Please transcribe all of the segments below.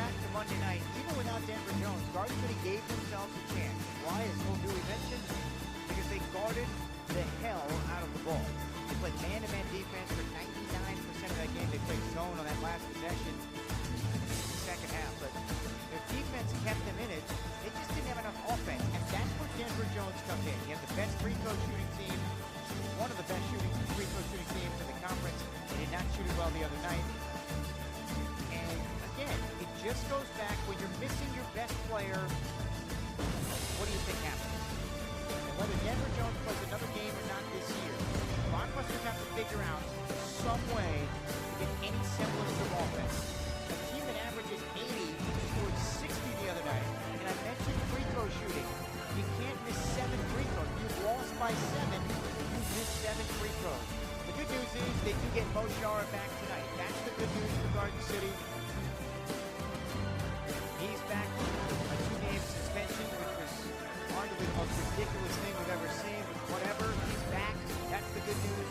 back to Monday night, even without Denver Jones, Garden City gave themselves a chance. Why, as Cole Dewey mentioned? Because they guarded the hell out of the ball. They played man-to-man defense for 99% of that game. They played zone on that last possession in the second half, but their defense kept them in it. They just didn't have enough offense, and that's where Denver Jones comes in. You have the best free-throw shooting team, one of the best free-throw shooting teams in the conference. They did not shoot it well the other night. And again, it just goes back when you're missing your best player. What do you think happens? And whether Denver Jones plays another game or not this year, Blockbusters have to figure out some way to get any semblance of offense. A team that averages 80 scored 60 the other night. And I mentioned free throw shooting. You can't miss 7 free throws. You've lost by 7. You missed 7 free throws. The good news is they do get Mo Shara back tonight. That's the good news for Garden City. He's back from a 2-game suspension, which was arguably the most ridiculous thing we've ever seen, but whatever, he's back. That's the good news.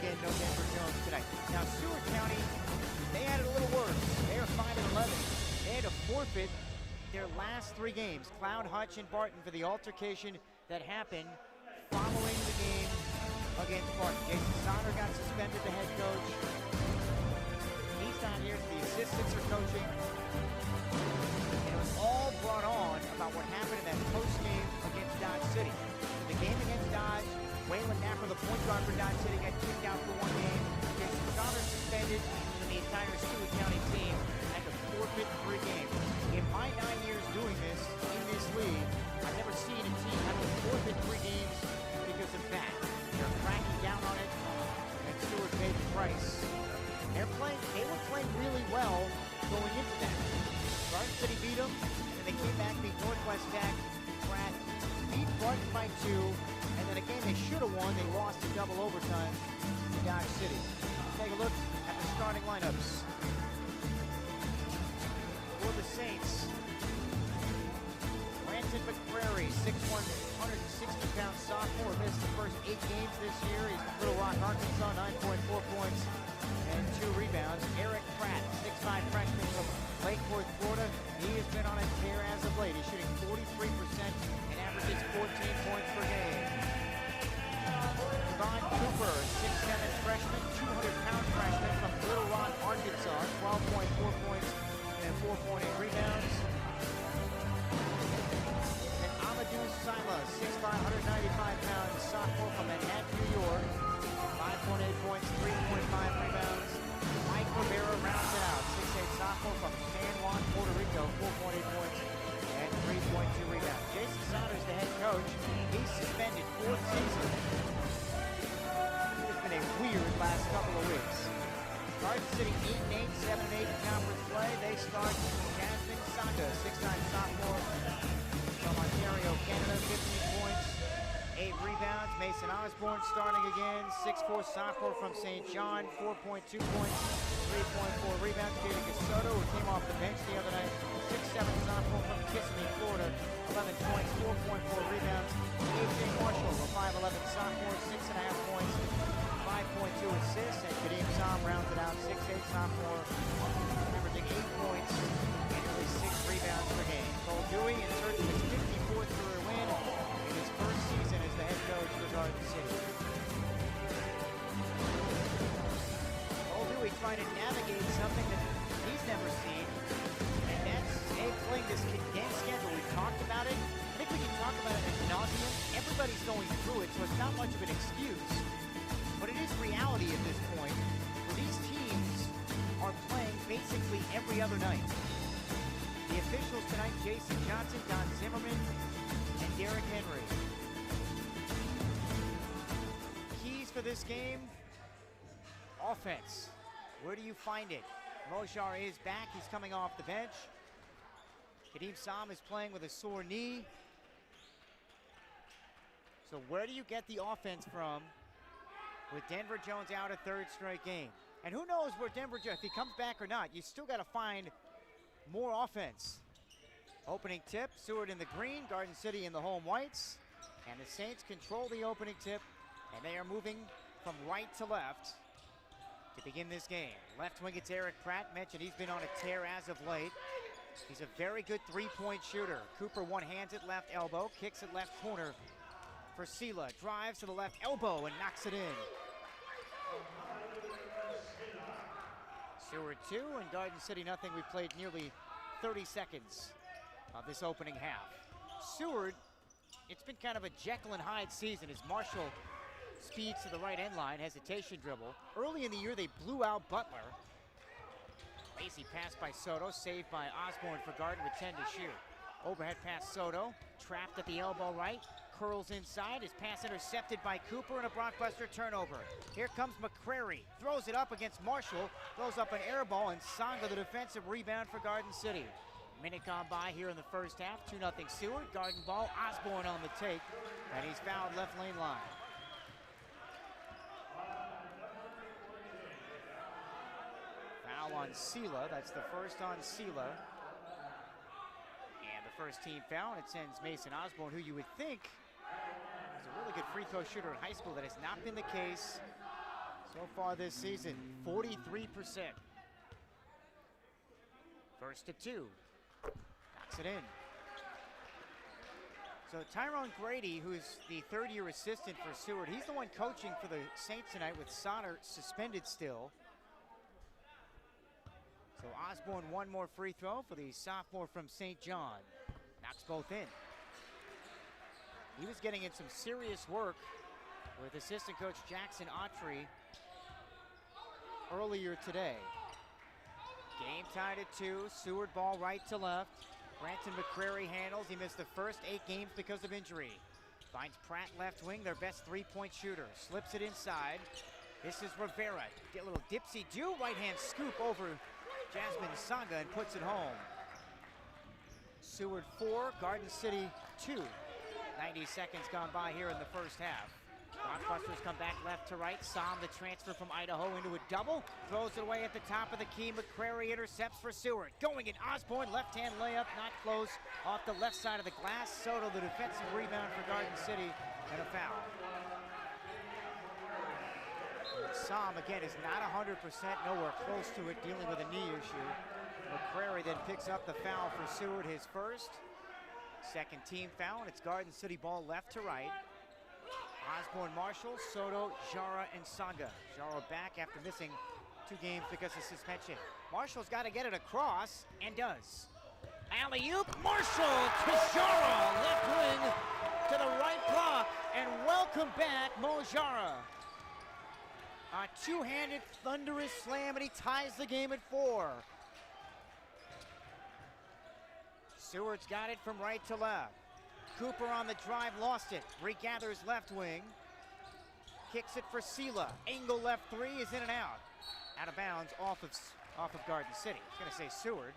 Again, no Denver Jones tonight. Now, Seward County, they had it a little worse. They are 5-11. They had to forfeit their last 3 games. Cloud, Hutch, and Barton for the altercation that happened following the game against Barton. Jason Sonner got suspended, the head coach. He's not here, so the assistants are coaching. And it was all brought on about what happened in that post game against Dodge City. In the game against Dodge, Waylon Napper, the point guard for Dodge City, got kicked out for 1 game. Jason Sonner suspended, and the entire Seward County team had to forfeit 3 games. In my 9 years doing this, in this league, I've never seen a team have to forfeit 3 games because of that. They're cracking down on it, and Seward paid the price. They were playing really well going into that. Garden City beat them, and they came back, beat Northwest Tech, Pratt, beat Barton by 2, and then a game they should have won, they lost in double overtime to Dodge City. Take a look at the starting lineups. For the Saints, Brandon McCrary, 6'1", 160-pound sophomore, missed the first 8 games this year. He's from Little Rock, Arkansas, 9.4 points and 2 rebounds. Eric Pratt, 6'5", freshman from Lake Worth, Florida. He has been on a tear as of late. He's shooting 43% and averages 14 points per game. Devon Cooper, 6'7", freshman, 200-pound freshman from Little Rock, Arkansas, 12.4 points and 4.8 rebounds. And Amadou Sila, 6'5", 195-pound sophomore from Manhattan, New York, 5.8 points, 3.5 rebounds. Mike Rivera rounds it out, 6'8", sophomore from San Juan, Puerto Rico, 4.8 points and 3.2 rebounds. Jason Saunders, the head coach, he's suspended 4th season. It's been a weird last couple of weeks. Garden City 8-8, 7-8 in conference play. They start Jasmine Sanga, 6'9" sophomore from Ontario, Canada, 15 points, 8 rebounds. Mason Osborne starting again, 6'4" sophomore from St. John, 4.2 points, 3.4 rebounds. Jada Casoto, who came off the bench the other night, 6'7" sophomore from Kissimmee, Florida, 11 points, 4.4 rebounds. AJ Marshall, a 5'11" sophomore, 6.5 points, 5.2 assists, and Kadeem Sam rounds it out, 6'8" sophomore, averaging 8 points and nearly 6 rebounds per game. Cole Dewey in search of his 54th career win in his first season as the head coach for Garden City. Cole Dewey trying to navigate something that he's never seen, and that's playing this condensed schedule. We talked about it. I think we can talk about it ad nauseum. Everybody's going through it, so it's not much of an excuse. But it is reality at this point, where these teams are playing basically every other night. The officials tonight, Jason Johnson, Don Zimmerman, and Derrick Henry. Keys for this game, offense. Where do you find it? Moshar is back, he's coming off the bench. Kadeem Sam is playing with a sore knee. So where do you get the offense from with Denver Jones out a 3rd straight game? And who knows where Denver Jones, if he comes back or not, you still got to find more offense. Opening tip, Seward in the green, Garden City in the home whites. And the Saints control the opening tip, and they are moving from right to left to begin this game. Left wing, it's Eric Pratt. Mentioned he's been on a tear as of late. He's a very good three-point shooter. Cooper one-hands it left elbow, kicks it left corner for Sela. Drives to the left elbow and knocks it in. Seward 2 and Garden City nothing. We played nearly 30 seconds of this opening half. Seward, it's been kind of a Jekyll and Hyde season as Marshall speeds to the right end line, hesitation dribble. Early in the year, they blew out Butler. Lazy pass by Soto, saved by Osborne for Garden with 10 to shoot. Overhead pass Soto, trapped at the elbow right, curls inside, his pass intercepted by Cooper and a blockbuster turnover. Here comes McCrary, throws it up against Marshall, throws up an air ball, and Sanga the defensive rebound for Garden City. Minute gone by here in the first half, 2-0 Seward, Garden ball, Osborne on the take, and he's fouled left lane line. Foul on Sela, that's the first on Sela. And the first team foul, and it sends Mason Osborne, who you would think is a really good free throw shooter in high school. That has not been the case so far this season, 43%. First to 2, knocks it in. So Tyrone Grady, who's the third-year assistant for Seward, he's the one coaching for the Saints tonight with Sonner suspended still. So Osborne one more free throw for the sophomore from St. John. Knocks both in. He was getting in some serious work with assistant coach Jackson Autry earlier today. Game tied at 2, Seward ball right to left. Branton McCrary handles, he missed the first 8 games because of injury. Finds Pratt left wing, their best three-point shooter. Slips it inside. This is Rivera, get a little dipsy-do, right-hand scoop over Jasmine Sanga and puts it home. Seward 4, Garden City 2. 90 seconds gone by here in the first half. Blockbusters come back left to right. Sam, the transfer from Idaho, into a double. Throws it away at the top of the key. McCrary intercepts for Seward. Going in Osborne, left-hand layup, not close. Off the left side of the glass. Soto, the defensive rebound for Garden City, and a foul. Sam, again, is not 100%, nowhere close to it, dealing with a knee issue. McCrary then picks up the foul for Seward, his first. Second team foul, and it's Garden City ball left to right. Osborne, Marshall, Soto, Jara, and Sanga. Jara back after missing 2 games because of suspension. Marshall's got to get it across, and does. Alley-oop, Marshall to Jara, left wing to the right block, and welcome back, Mo Jara. A two-handed thunderous slam, and he ties the game at 4. Seward's got it from right to left. Cooper on the drive, lost it. Regathers left wing. Kicks it for Sela. Angle left 3 is in and out. Out of bounds off of Garden City. I was going to say Seward,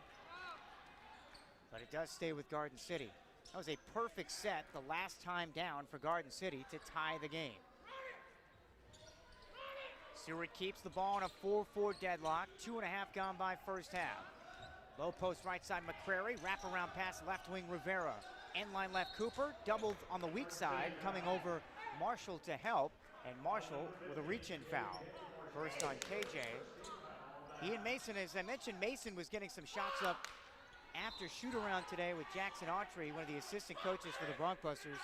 but it does stay with Garden City. That was a perfect set the last time down for Garden City to tie the game. Seward keeps the ball in a 4-4 deadlock. 2.5 gone by first half. Low post right side McCrary. Wraparound pass left wing Rivera. End line left Cooper. Doubled on the weak side. Coming over Marshall to help. And Marshall with a reach-in foul. First on KJ. He and Mason, as I mentioned, Mason was getting some shots up after shoot-around today with Jackson Autry, one of the assistant coaches for the Broncbusters.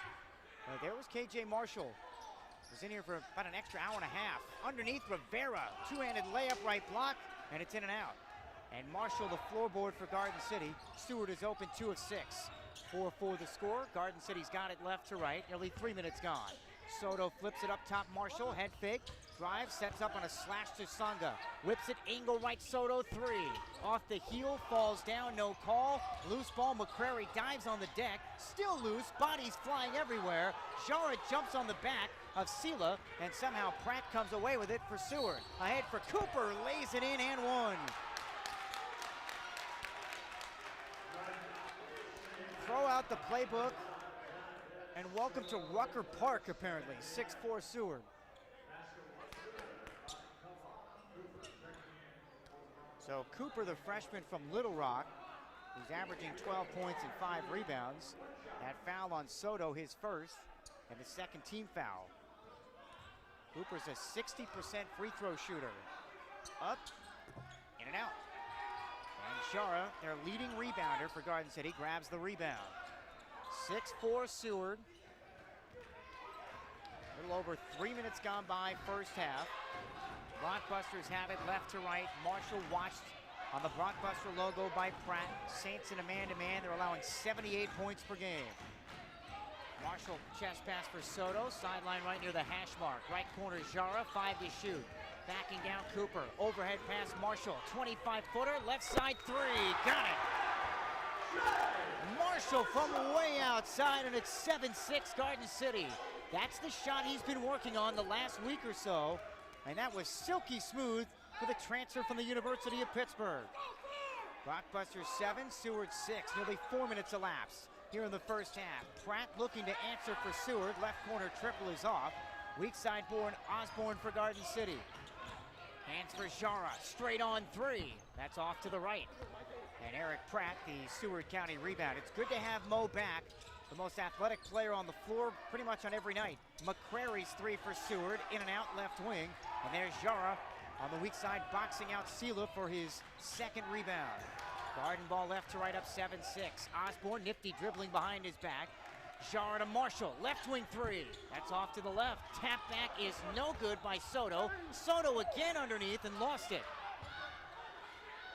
There was KJ Marshall. Was in here for about an extra hour and a half. Underneath Rivera, two-handed layup, right block, and it's in and out. And Marshall, the floorboard for Garden City. Seward is open 2 of 6. 4-4 the score. Garden City's got it left to right. Nearly 3 minutes gone. Soto flips it up top. Marshall, head fake, drives, sets up on a slash to Sanga. Whips it, angle right, Soto, 3. Off the heel, falls down, no call. Loose ball, McCrary dives on the deck. Still loose, bodies flying everywhere. Jara jumps on the back of Sela, and somehow Pratt comes away with it for Seward. Ahead for Cooper, lays it in and one. Throw out the playbook, and welcome to Rucker Park, apparently. 6'4" Seward. So Cooper, the freshman from Little Rock, who's averaging 12 points and 5 rebounds. That foul on Soto, his first, and the second team foul. Cooper's a 60% free throw shooter. Up, in and out. And Jara, their leading rebounder for Garden City, grabs the rebound. 6-4 Seward. A little over 3 minutes gone by first half. Blockbusters have it left to right. Marshall watched on the Blockbuster logo by Pratt. Saints in a man-to-man. They're allowing 78 points per game. Marshall chest pass for Soto. Sideline right near the hash mark. Right corner Jara, 5 to shoot. Backing down Cooper. Overhead pass Marshall. 25-footer. Left side 3. Got it. Marshall from way outside, and it's 7-6 Garden City. That's the shot he's been working on the last week or so. And that was silky smooth for the transfer from the University of Pittsburgh. Blockbuster 7, Seward 6. Nearly 4 minutes elapsed here in the first half. Pratt looking to answer for Seward. Left corner triple is off. Weak side board, Osborne for Garden City. Hands for Jara, straight on 3. That's off to the right. And Eric Pratt, the Seward County rebound. It's good to have Mo back, the most athletic player on the floor pretty much on every night. McCrary's 3 for Seward, in and out left wing. And there's Jara on the weak side, boxing out Sela for his second rebound. Garden ball left to right, up 7-6. Osborne, nifty dribbling behind his back. Jara to Marshall, left wing 3. That's off to the left. Tap back is no good by Soto. Soto again underneath and lost it.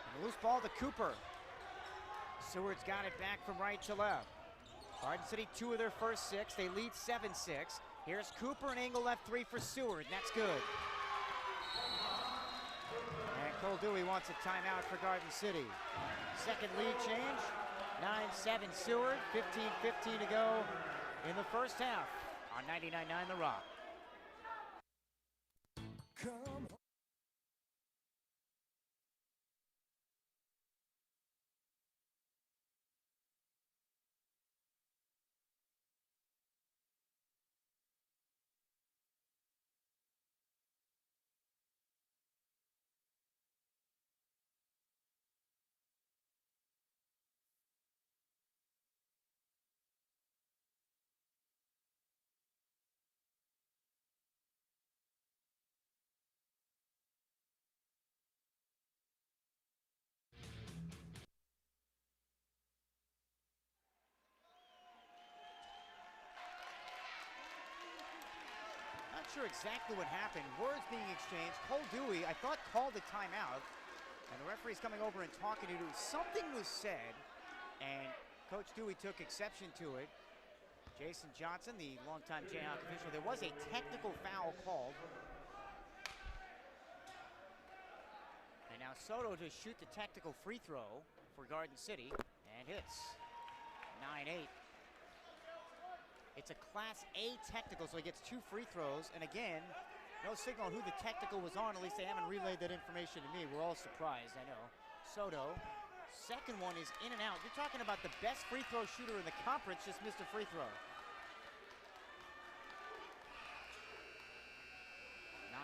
And a loose ball to Cooper. Seward's got it back from right to left. Garden City 2 of their first 6. They lead 7-6. Here's Cooper, an angle left 3 for Seward, and that's good. And Cole Dewey wants a timeout for Garden City. Second lead change, 9-7 Seward, 15-15 to go in the first half on 99.9 The Rock. Come on. Not sure exactly what happened. Words being exchanged. Cole Dewey, I thought, called a timeout. And the referee's coming over and talking to Dewey. Something was said, and Coach Dewey took exception to it. Jason Johnson, the longtime Jayhawk official, there was a technical foul called. And now Soto to shoot the technical free throw for Garden City, and hits. 9-8. It's a Class A technical, so he gets 2 free throws. And again, no signal on who the technical was on. At least they haven't relayed that information to me. We're all surprised, I know. Soto, second one is in and out. You're talking about the best free throw shooter in the conference, just missed a free throw.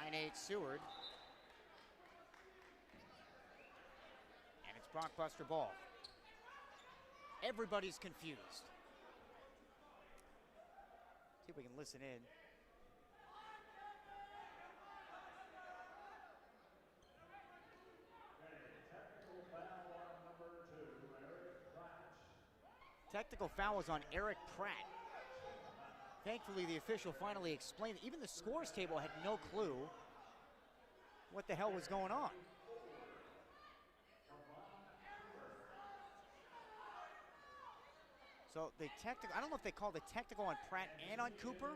9-8 Seward. And it's Blockbuster ball. Everybody's confused. See if we can listen in. Technical foul on number 2, Eric Pratt. Technical foul was on Eric Pratt. Thankfully, the official finally explained. Even the scores table had no clue what the hell was going on. So the technical, I don't know if they called the technical on Pratt and on Cooper.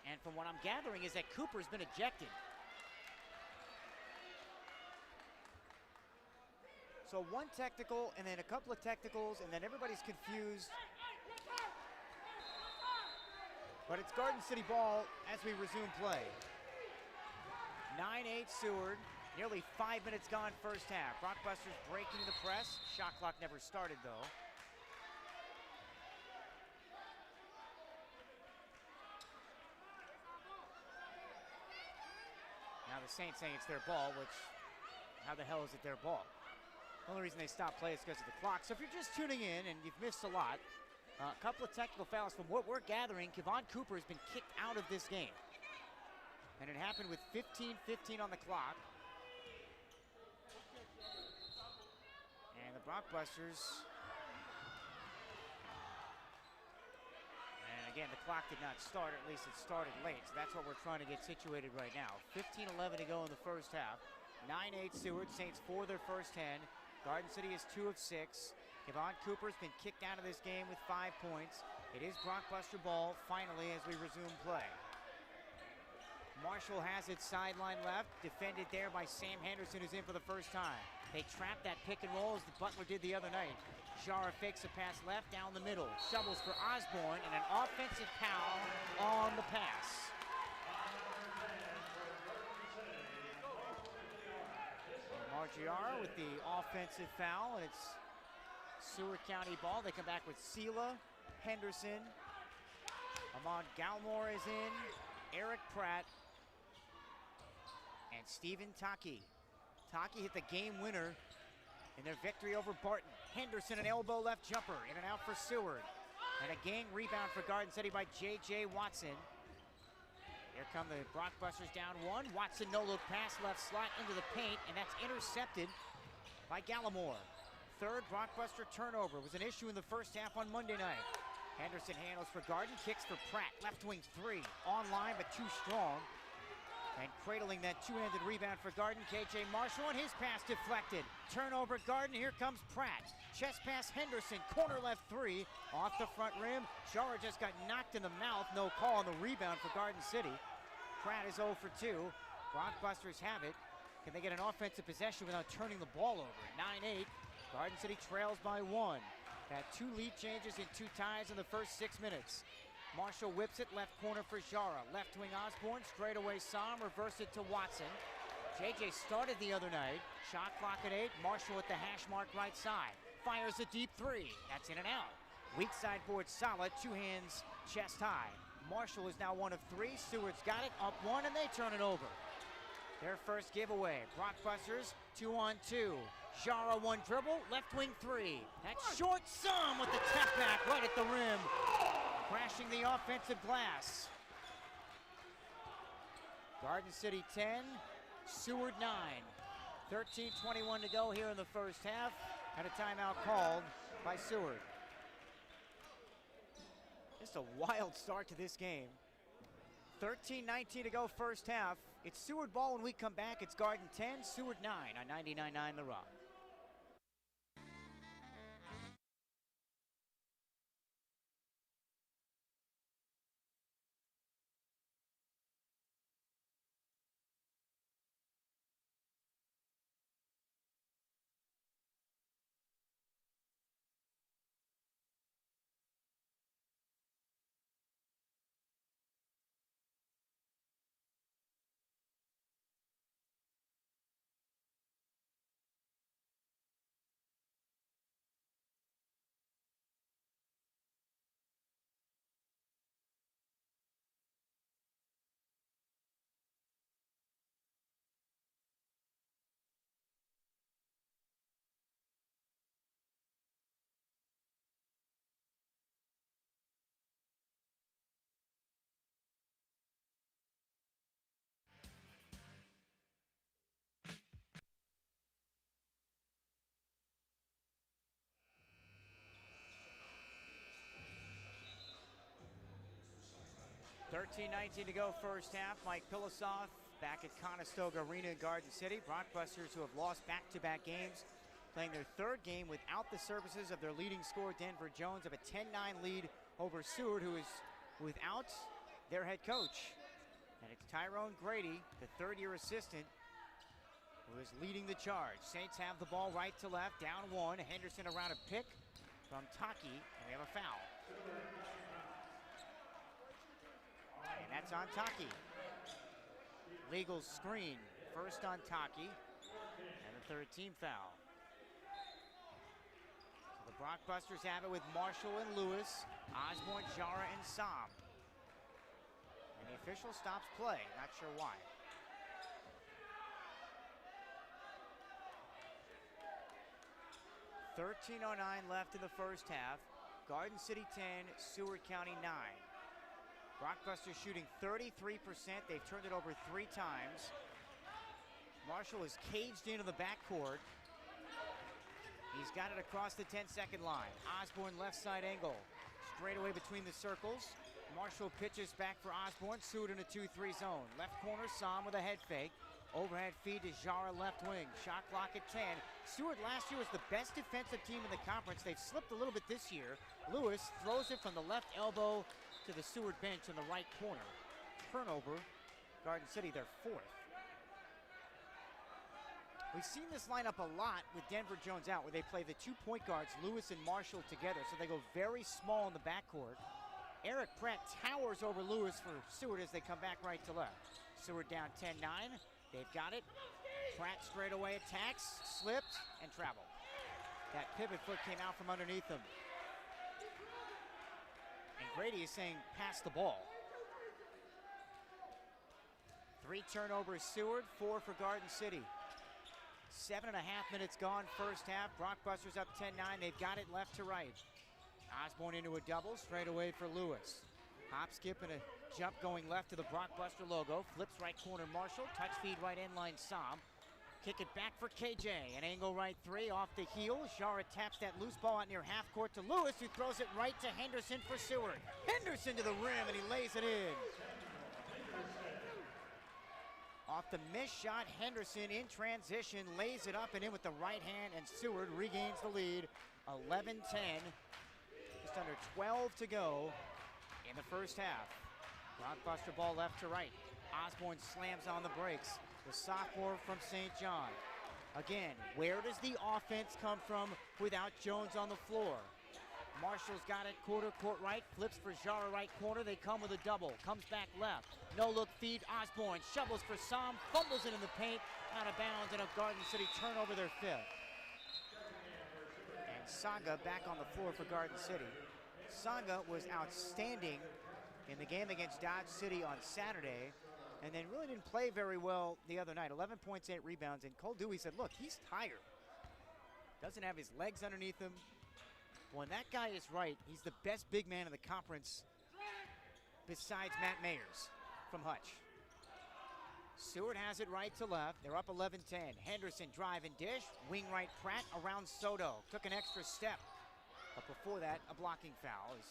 And from what I'm gathering is that Cooper's been ejected. So one technical and then a couple of technicals and then everybody's confused. But it's Garden City ball as we resume play. 9-8 Seward. Nearly 5 minutes gone first half. Blockbusters breaking the press. Shot clock never started though. Now the Saints saying it's their ball, which, how the hell is it their ball? The only reason they stopped play is because of the clock. So if you're just tuning in and you've missed a lot, a couple of technical fouls. From what we're gathering, Kevon Cooper has been kicked out of this game. And it happened with 15:15 on the clock. And the Brockbusters, and again, the clock did not start, or at least it started late, so that's what we're trying to get situated right now. 15:11 to go in the first half. 9-8 Seward, Saints for their first 10. Garden City is 2 of 6. Kevon Cooper's been kicked out of this game with 5 points. It is Brockbuster ball finally as we resume play. Marshall has it sideline left, defended there by Sam Henderson, who's in for the first time. They trap that pick and roll as the Butler did the other night. Jara fakes a pass left down the middle, shovels for Osborne, and an offensive foul on the pass. Margiara with the offensive foul, and it's Seward County ball. They come back with Sela, Henderson, Ahmad Galmore is in, Eric Pratt, and Stephen Taki. Taki hit the game winner in their victory over Barton. Henderson, an elbow left jumper, in and out for Seward. And a gang rebound for Garden City by J.J. Watson. Here come the Brockbusters down 1. Watson no-look pass left slot into the paint, and that's intercepted by Gallimore. Third Brockbuster turnover was an issue in the first half on Monday night. Henderson handles for Garden, kicks for Pratt, left wing 3. Online, but too strong. And cradling that two-handed rebound for Garden, K.J. Marshall, and his pass deflected. Turnover Garden, here comes Pratt. Chest pass Henderson, corner left 3, off the front rim. Jara just got knocked in the mouth, no call on the rebound for Garden City. Pratt is 0 for 2. Brockbusters have it. Can they get an offensive possession without turning the ball over? 9-8, Garden City trails by 1. Had 2 lead changes and 2 ties in the first 6 minutes. Marshall whips it, left corner for Jara. Left wing Osborne, straight away Sam, reverse it to Watson. JJ started the other night. Shot clock at 8, Marshall at the hash mark right side. Fires a deep 3, that's in and out. Weak side board solid, 2 hands chest high. Marshall is now 1 of 3, Seward's got it, up 1, and they turn it over. Their first giveaway, Brockbusters 2-on-2. Jara 1 dribble, left wing 3. That's short, Sam with the tap back right at the rim. Crashing the offensive glass. Garden City 10, Seward 9. 13:21 to go here in the first half. And a timeout called by Seward. Just a wild start to this game. 13:19 to go first half. It's Seward ball when we come back. It's Garden 10, Seward 9 on 99.9 The Rock. $13:19 to go first half. Mike Pilosoff back at Conestoga Arena in Garden City. Brockbusters, who have lost back-to-back games, playing their 3rd game without the services of their leading scorer, Denver Jones, have a 10-9 lead over Seward, who is without their head coach. And it's Tyrone Grady, the 3rd-year assistant, who is leading the charge. Saints have the ball right to left, down 1. Henderson around a pick from Taki, and we have a foul. And that's on Taki. Legal screen, first on Taki, and the 3rd team foul. So the Brockbusters have it with Marshall and Lewis, Osborne, Jara, and Sam. And the official stops play, not sure why. $13:09 left in the first half. Garden City 10, Seward County 9. Brockbusters shooting 33%. They've turned it over 3 times. Marshall is caged into the backcourt. He's got it across the 10-second line. Osborne left side angle. Straight away between the circles. Marshall pitches back for Osborne. Seward in a 2-3 zone. Left corner, Sam with a head fake. Overhead feed to Jara left wing. Shot clock at 10. Seward last year was the best defensive team in the conference. They've slipped a little bit this year. Lewis throws it from the left elbow to the Seward bench in the right corner. Turnover. Garden City, their 4th. We've seen this lineup a lot with Denver Jones out, where they play the 2 point guards, Lewis and Marshall, together. So they go very small in the backcourt. Eric Pratt towers over Lewis for Seward as they come back right to left. Seward down 10-9. They've got it. Pratt straight away attacks, slipped, and traveled. That pivot foot came out from underneath him. And Grady is saying, pass the ball. 3 turnovers Seward, 4 for Garden City. 7.5 minutes gone first half. Brockbusters up 10-9. They've got it left to right. Osborne into a double, straight away for Lewis. Hop, skip, and a jump going left to the Brockbuster logo. Flips right corner Marshall. Touch feed right end line Sam. Kick it back for KJ. An angle right 3 off the heel. Jara taps that loose ball out near half court to Lewis, who throws it right to Henderson for Seward. Henderson to the rim, and he lays it in. Off the missed shot, Henderson in transition lays it up and in with the right hand, and Seward regains the lead. 11-10. Just under 12 to go in the first half. Brockbuster ball left to right. Osborne slams on the brakes. The sophomore from St. John. Again, where does the offense come from without Jones on the floor? Marshall's got it, quarter court right, flips for Jara right corner. They come with a double, comes back left. No look feed, Osborne shovels for Sam, fumbles it in the paint, out of bounds, and a Garden City turnover, their 5th. And Saga back on the floor for Garden City. Saga was outstanding in the game against Dodge City on Saturday, and then really didn't play very well the other night. 11 points, 8 rebounds, and Cole Dewey said, look, he's tired. Doesn't have his legs underneath him. When that guy is right, he's the best big man in the conference besides Matt Mayers from Hutch. Seward has it right to left. They're up 11-10. Henderson drive and dish. Wing right Pratt around Soto. Took an extra step. But before that, a blocking foul. As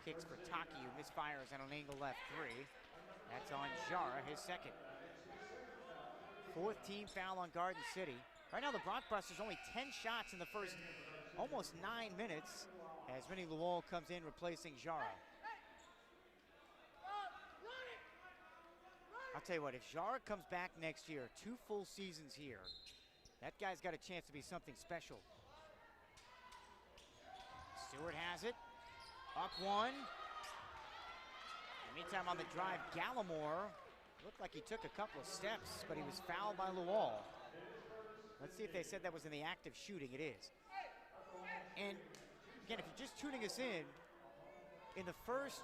kicks for Taki, who misfires on an angle left 3. That's on Jara, his 2nd. 4th team foul on Garden City. Right now the Brockbusters only 10 shots in the first almost 9 minutes as Vinny Lowell comes in replacing Jara. I'll tell you what, if Jara comes back next year, 2 full seasons here, that guy's got a chance to be something special. Seward has it, up 1. In the meantime on the drive, Gallimore looked like he took a couple of steps, but he was fouled by Lowell. Let's see if they said that was in the act of shooting. It is. And again, if you're just tuning us in the first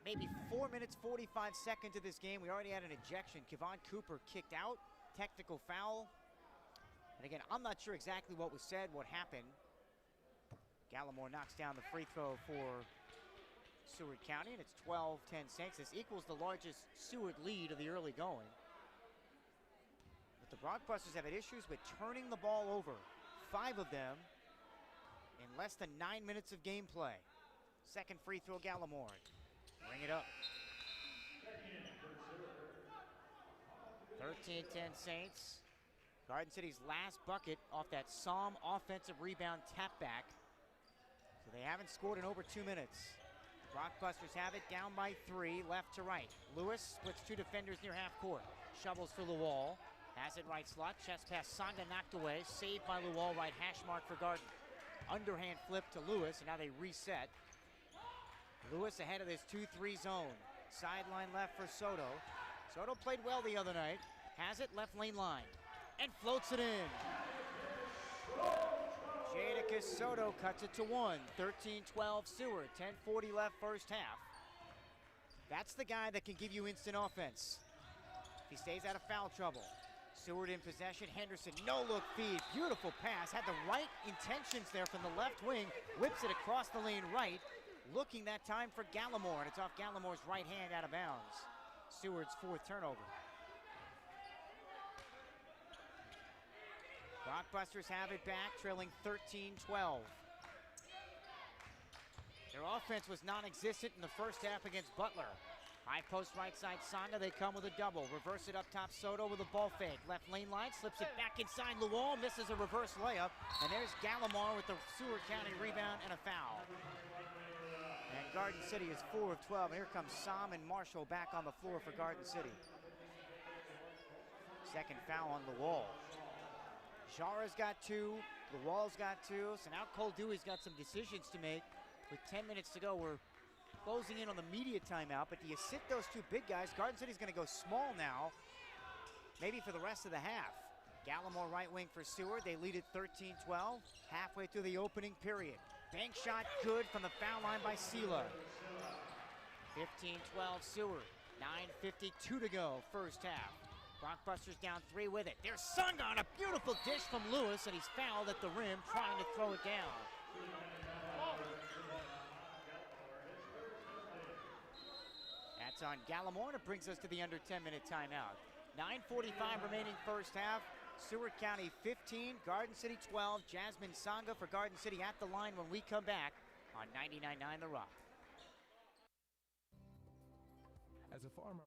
maybe 4 minutes, 45 seconds of this game, we already had an ejection. Kevon Cooper kicked out, technical foul. And again, I'm not sure exactly what was said, what happened. Gallimore knocks down the free throw for Seward County, and it's 12-10 Saints. This equals the largest Seward lead of the early going. But the Brockbusters have had issues with turning the ball over. 5 of them in less than 9 minutes of gameplay. 2nd free throw, Gallimore. Bring it up. 13-10 Saints. Garden City's last bucket off that Psalm offensive rebound tap back. So they haven't scored in over 2 minutes. Brockbusters have it down by 3, left to right. Lewis splits 2 defenders near half court. Shovels for Lowell. Has it right slot. Chest pass, Saga knocked away. Saved by Lowell, right hash mark for Garden. Underhand flip to Lewis, and now they reset. Lewis ahead of this 2-3 zone. Sideline left for Soto. Soto played well the other night. Has it left lane line. And floats it in. Jadakiss Soto cuts it to 1. 13-12 Seward. 10:40 left first half. That's the guy that can give you instant offense if he stays out of foul trouble. Seward in possession. Henderson, no look feed. Beautiful pass. Had the right intentions there from the left wing. Whips it across the lane right. looking that time for Gallimore, and it's off Gallimore's right hand out of bounds. Seward's 4th turnover. Rockbusters have it back, trailing 13-12. Their offense was non-existent in the first half against Butler. High post right side Sanga, they come with a double. Reverse it up top, Soto with a ball fake. Left lane line, slips it back inside Luol, misses a reverse layup. And there's Gallimore with the Seward County rebound and a foul. And Garden City is 4 of 12. And here comes Sam and Marshall back on the floor for Garden City. Second foul on Luol. Jara's got 2, Luol's got 2. So now Cole Dewey's got some decisions to make. With 10 minutes to go, we're closing in on the media timeout, but do you sit those 2 big guys? Garden City's going to go small now, maybe for the rest of the half. Gallimore right wing for Seward. They lead at 13-12, halfway through the opening period. Bank shot good from the foul line by Sela. 15-12 Seward, 9:52 to go, first half. Rockbusters down 3 with it. There's Sanga on a beautiful dish from Lewis, and he's fouled at the rim, trying to throw it down. That's on Gallimore, and it brings us to the under 10-minute timeout. 9:45 remaining first half. Seward County 15, Garden City 12. Jasmine Sanga for Garden City at the line when we come back on 99.9 The Rock. As a farmer.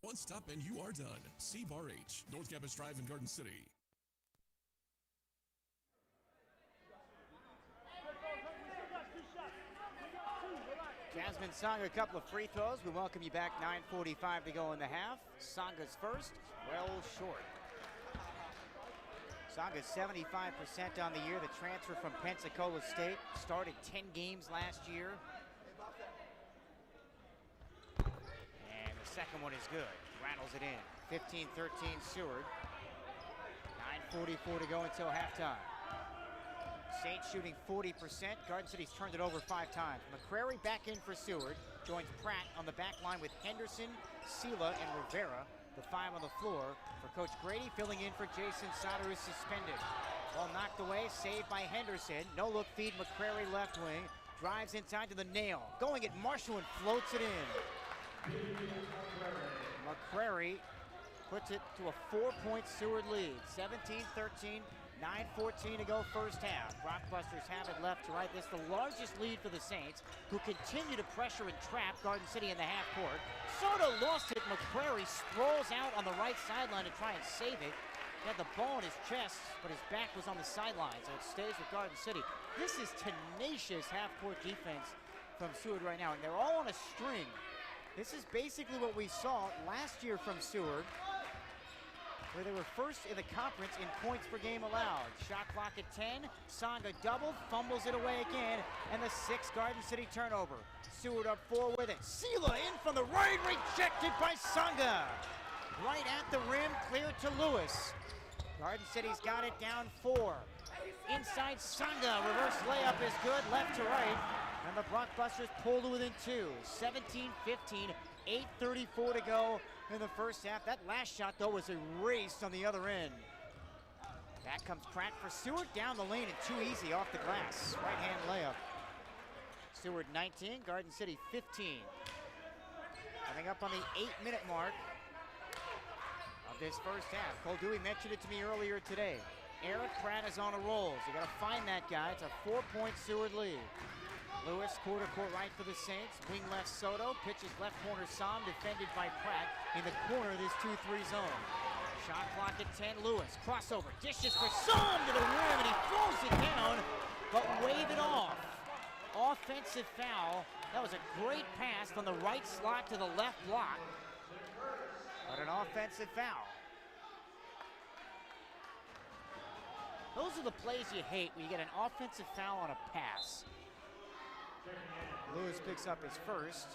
One stop and you are done. C Bar H, North Campus Drive in Garden City. Jasmine Sanga, a couple of free throws. We welcome you back. 9:45 to go in the half. Sanga's first, well short. Sanga's 75% on the year. The transfer from Pensacola State started 10 games last year. And the second one is good. Rattles it in. 15-13 Seward. 9:44 to go until halftime. Saints shooting 40%. Garden City's turned it over 5 times. McCrary back in for Seward. Joins Pratt on the back line with Henderson, Sela, and Rivera. The 5 on the floor for Coach Grady, filling in for Jason Sauter, who's suspended. Ball knocked away, saved by Henderson. No look feed, McCrary left wing. Drives inside to the nail. Going at Marshall and floats it in. McCrary puts it to a 4-point Seward lead. 17-13, 9:14 to go first half. Rockbusters have it left to right. This is the largest lead for the Saints, who continue to pressure and trap Garden City in the half court. Soto lost it. McCrary sprawls out on the right sideline to try and save it. He had the ball in his chest, but his back was on the sideline, so it stays with Garden City. This is tenacious half-court defense from Seward right now, and they're all on a string. This is basically what we saw last year from Seward, where they were first in the conference in points per game allowed. Shot clock at 10, Sanga doubled, fumbles it away again, and the 6th Garden City turnover. Seward up 4 with it. Sela in from the right, rejected by Sanga. Right at the rim, cleared to Lewis. Garden City's got it down 4. Inside Sanga, reverse layup is good, left to right. And the Rockbusters pulled within 2. 17-15, 8:34 to go in the first half. That last shot, though, was erased on the other end. Back comes Pratt for Seward, down the lane and too easy off the glass. Right-hand layup. Seward 19, Garden City 15. Coming up on the 8-minute mark of this first half. Cole Dewey mentioned it to me earlier today. Eric Pratt is on a roll, so you gotta find that guy. It's a 4-point Seward lead. Lewis, quarter court right for the Saints. Wing left Soto, pitches left corner Som, defended by Pratt in the corner of this 2-3 zone. Shot clock at 10, Lewis, crossover, dishes for Som to the rim, and he throws it down, but wave it off. Offensive foul. That was a great pass from the right slot to the left block, but an offensive foul. Those are the plays you hate when you get an offensive foul on a pass. Lewis picks up his first.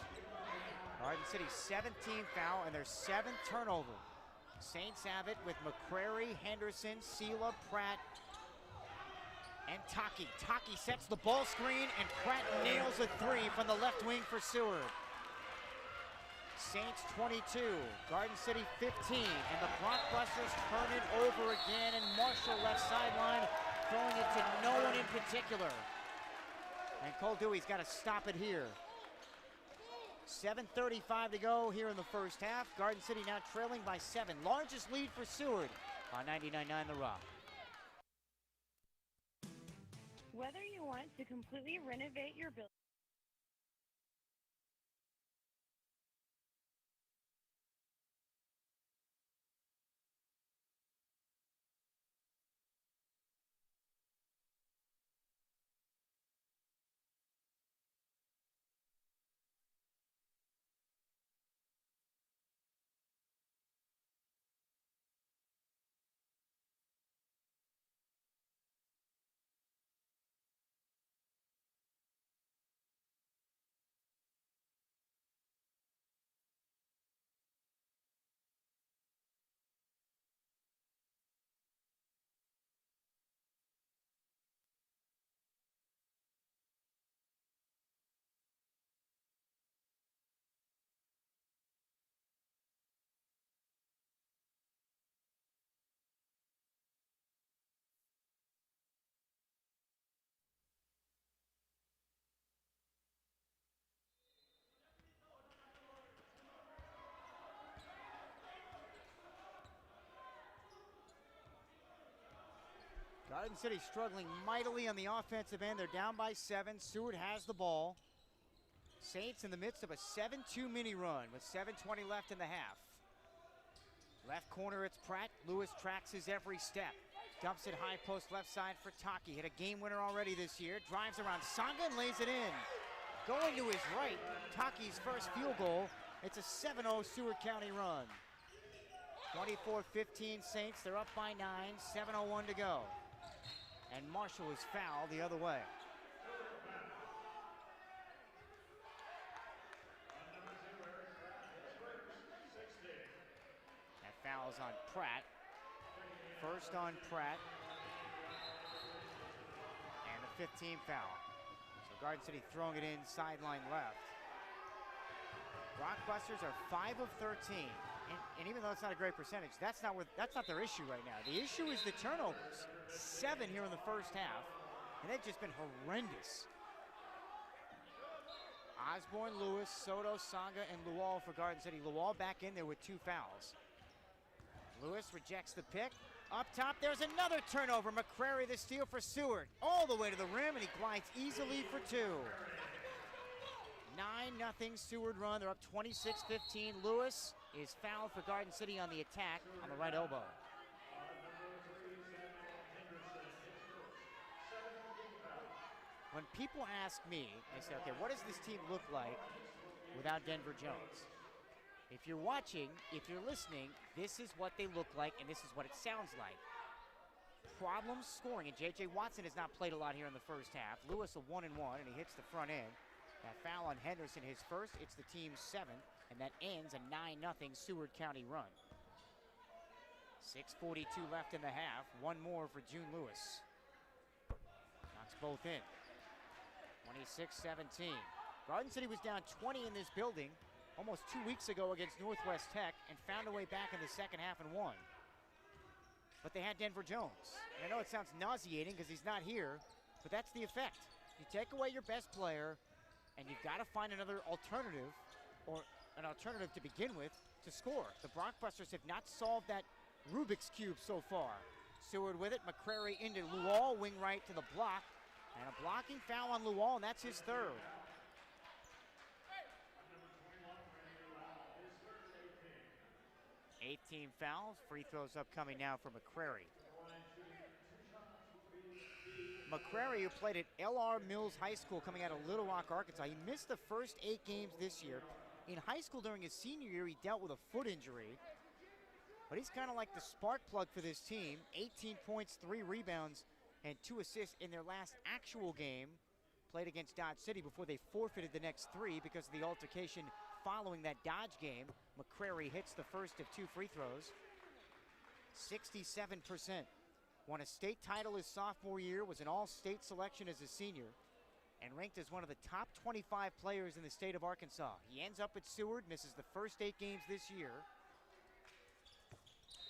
Garden City's 17th foul and their 7th turnover. Saints have it with McCrary, Henderson, Sela, Pratt, and Taki. Taki sets the ball screen and Pratt nails a 3 from the left wing for Seward. Saints 22, Garden City 15, and the Blockbusters turn it over again, and Marshall left sideline, throwing it to no one in particular. And Cole Dewey's got to stop it here. 7:35 to go here in the first half. Garden City now trailing by 7. Largest lead for Seward on 99.9 The Rock. Whether you want to completely renovate your building, Garden City struggling mightily on the offensive end. They're down by 7. Seward has the ball. Saints in the midst of a 7-2 mini run with 7:20 left in the half. Left corner, it's Pratt. Lewis tracks his every step. Dumps it high post left side for Taki. Hit a game winner already this year. Drives around Sanga and lays it in. Going to his right, Taki's first field goal. It's a 7-0 Seward County run. 24-15 Saints. They're up by 9. 7:01 to go. And Marshall is fouled the other way. That foul is on Pratt. First on Pratt. And the 15th foul. So Garden City throwing it in sideline left. Rockbusters are 5 of 13. And even though it's not a great percentage, that's not their issue right now. The issue is the turnovers. 7 here in the first half, and they've just been horrendous. Osborne, Lewis, Soto, Sanga, and Lual for Garden City. Lual back in there with 2 fouls. Lewis rejects the pick. Up top, there's another turnover. McCrary the steal for Seward. All the way to the rim, and he glides easily for 2. 9-0 Seward run. They're up 26-15. Lewis is fouled for Garden City on the attack on the right elbow. When people ask me, they say, okay, what does this team look like without Denver Jones? If you're watching, if you're listening, this is what they look like and this is what it sounds like. Problems scoring, and J.J. Watson has not played a lot here in the first half. Lewis a 1-1, and he hits the front end. That foul on Henderson, his first, it's the team's 7th, and that ends a 9-0 Seward County run. 6:42 left in the half. One more for June Lewis. Knocks both in. 26-17. Garden City was down 20 in this building almost 2 weeks ago against Northwest Tech and found a way back in the second half and won. but they had Denver Jones. And I know it sounds nauseating because he's not here, but that's the effect. You take away your best player, and you've got to find another alternative, or an alternative to begin with, to score. The Brockbusters have not solved that Rubik's Cube so far. Seward with it, McCrary into Luol, wing right to the block, and a blocking foul on Luol, and that's his third. 18 fouls, free throws upcoming now for McCrary. McCrary, who played at L.R. Mills High School coming out of Little Rock, Arkansas. He missed the first 8 games this year. In high school during his senior year, he dealt with a foot injury. But he's kind of like the spark plug for this team. 18 points, 3 rebounds, and 2 assists in their last actual game. Played against Dodge City before they forfeited the next 3 because of the altercation following that Dodge game. McCrary hits the first of 2 free throws. 67%. Won a state title his sophomore year, was an all-state selection as a senior, and ranked as one of the top 25 players in the state of Arkansas. He ends up at Seward, misses the first 8 games this year.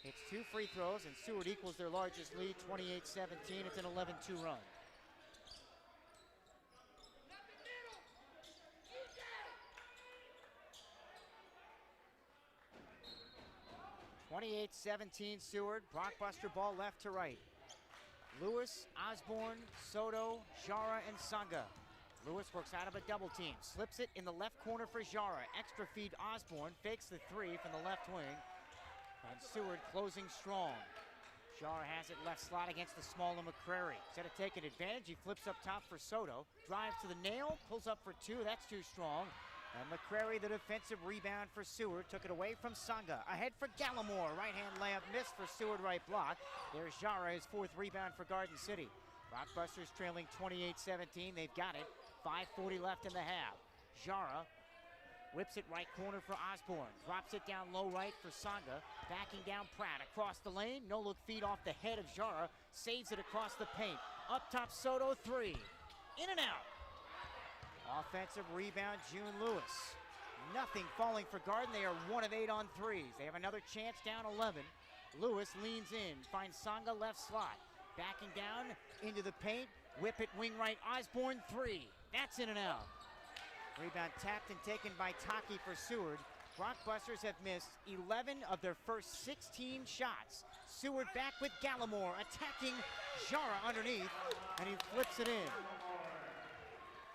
Hits 2 free throws, and Seward equals their largest lead, 28-17. It's an 11-2 run. (28-17) Seward. Brockbuster ball left to right. Lewis, Osborne, Soto, Jara, and Sanga. Lewis works out of a double team. Slips it in the left corner for Jara. Extra feed Osborne. Fakes the 3 from the left wing. And Seward closing strong. Jara has it left slot against the smaller McCrary. Instead of taking advantage, he flips up top for Soto. Drives to the nail, pulls up for 2. That's too strong. And McCrary, the defensive rebound for Seward, took it away from Sanga. Ahead for Gallimore. Right-hand layup missed for Seward, right block. There's Jara, his 4th rebound for Garden City. Rockbusters trailing 28-17. They've got it. 5:40 left in the half. Jara whips it right corner for Osborne. Drops it down low right for Sanga. Backing down Pratt. Across the lane. No-look feed off the head of Jara. Saves it across the paint. Up top Soto, 3. In and out. Offensive rebound, June Lewis. Nothing falling for Garden. They are 1 of 8 on 3s. They have another chance down 11. Lewis leans in, finds Sanga left slot. Backing down into the paint. Whip it wing right, Osborne, 3. That's in and out. Rebound tapped and taken by Taki for Seward. Brockbusters have missed 11 of their first 16 shots. Seward back with Gallimore, attacking Jara underneath, and he flips it in.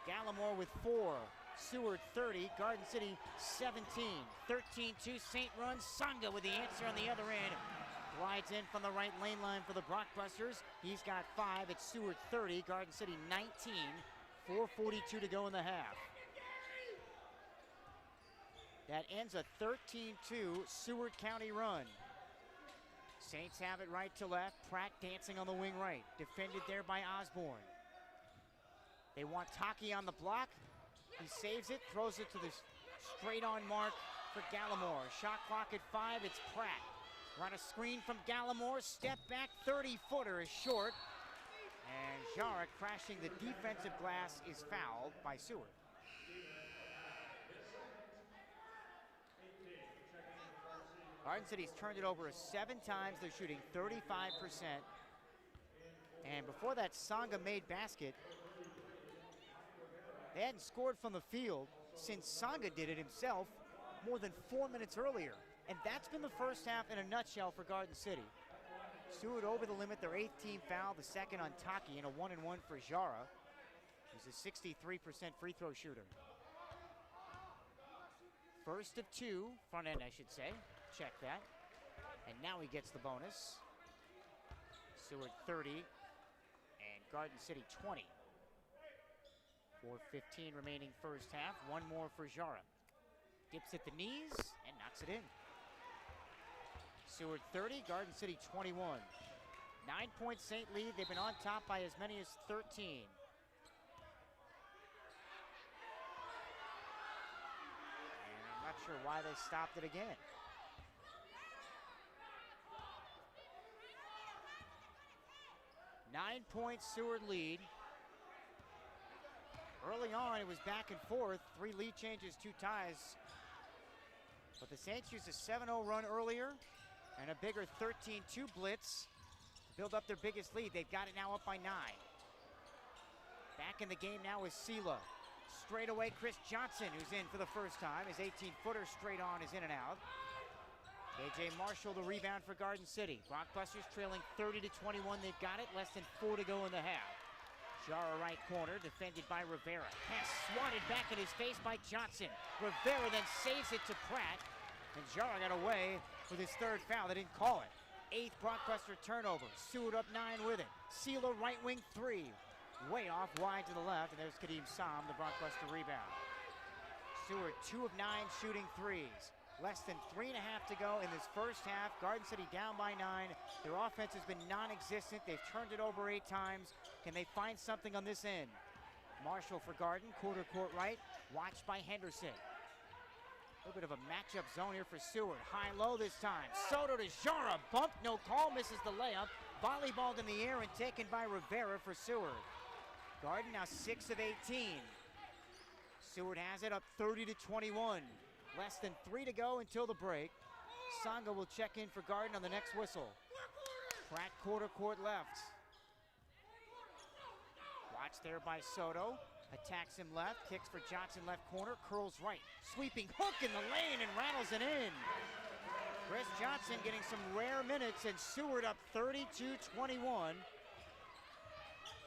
Gallimore with 4. Seward 30, Garden City 17. 13-2 St. Run. Sanga with the answer on the other end. Glides in from the right lane line for the Brockbusters. He's got 5. It's Seward 30, Garden City 19. 4:42 to go in the half. That ends a 13-2 Seward County run. Saints have it right to left. Pratt dancing on the wing right. Defended there by Osborne. They want Taki on the block. He saves it, throws it to the straight-on mark for Gallimore. Shot clock at 5, it's Pratt. Run a screen from Gallimore, step back, 30-footer is short. And Jara crashing the defensive glass is fouled by Seward. Garden City's turned it over 7 times. They're shooting 35%. And before that Sanga made basket, they hadn't scored from the field since Sanga did it himself more than 4 minutes earlier. And that's been the first half in a nutshell for Garden City. Seward over the limit, their 8th team foul, the second on Taki, and a 1-and-1 for Jara. He's a 63% free throw shooter. First of 2, front end I should say, check that. And now he gets the bonus. Seward 30 and Garden City 20. 4:15 remaining first half. 1 more for Jara. Dips at the knees and knocks it in. Seward 30, Garden City 21. 9-point Saint lead. They've been on top by as many as 13. And I'm not sure why they stopped it again. Nine-point Seward lead. Early on, it was back and forth. 3 lead changes, 2 ties. But the Saints used a 7-0 run earlier and a bigger 13-2 blitz build up their biggest lead. They've got it now up by 9. Back in the game now is Sela. Straight away, Chris Johnson, who's in for the first time. His 18-footer straight on is in and out. KJ Marshall, the rebound for Garden City. Blockbusters trailing 30-21. They've got it. Less than 4 to go in the half. Jara right corner, defended by Rivera. Pass swatted back in his face by Johnson. Rivera then saves it to Pratt. And Jara got away with his 3rd foul. They didn't call it. 8th Blockbuster turnover. Seward up 9 with it. Sela right wing 3. Way off wide to the left. And there's Kadeem Sam, the Blockbuster rebound. Seward 2 of 9 shooting threes. Less than 3.5 to go in this first half. Garden City down by 9. Their offense has been non-existent. They've turned it over 8 times. Can they find something on this end? Marshall for Garden, quarter court right, watched by Henderson. A little bit of a matchup zone here for Seward. High-low this time. Soto to Jara. Bump, no call, misses the layup. Volleyballed in the air and taken by Rivera for Seward. Garden now 6 of 18. Seward has it up 30-21. Less than 3 to go until the break. Sanga will check in for Garden on the next whistle. Pratt quarter court left. Watched there by Soto. Attacks him left, kicks for Johnson left corner, curls right. Sweeping hook in the lane and rattles it in. Chris Johnson getting some rare minutes and Seward up 32-21.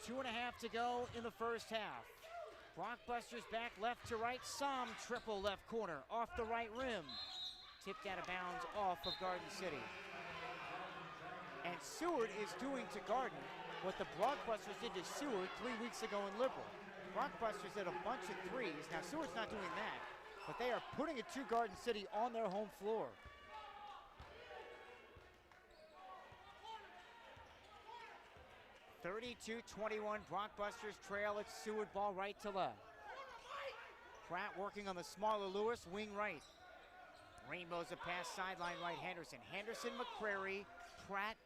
2.5 to go in the first half. Blockbusters back left to right. Sam triple left corner off the right rim. Tipped out of bounds off of Garden City. And Seward is doing to Garden what the Blockbusters did to Seward 3 weeks ago in Liberal. Blockbusters did a bunch of threes. Now Seward's not doing that, but they are putting it to Garden City on their home floor. (32-21) Blockbusters trail at Seward, ball right to left. Pratt working on the smaller Lewis, wing right. Rainbows a pass sideline right, Henderson. Henderson, McCrary, Pratt,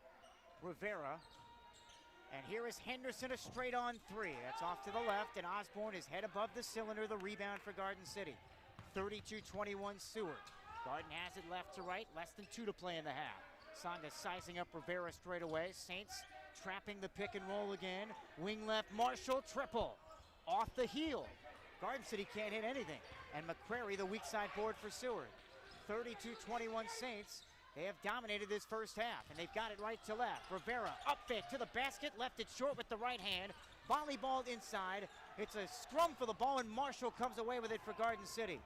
Rivera. And here is Henderson, a straight on 3. That's off to the left, and Osborne is head above the cylinder, the rebound for Garden City. 32-21 Seward. Garden has it left to right, less than 2 to play in the half. Sanga sizing up Rivera straight away. Saints trapping the pick and roll again. Wing left, Marshall, triple. Off the heel. Garden City can't hit anything. And McCrary, the weak side board for Seward. 32-21 Saints. They have dominated this first half, and they've got it right to left. Rivera up fit to the basket, left it short with the right hand. Volleyballed inside. It's a scrum for the ball, and Marshall comes away with it for Garden City.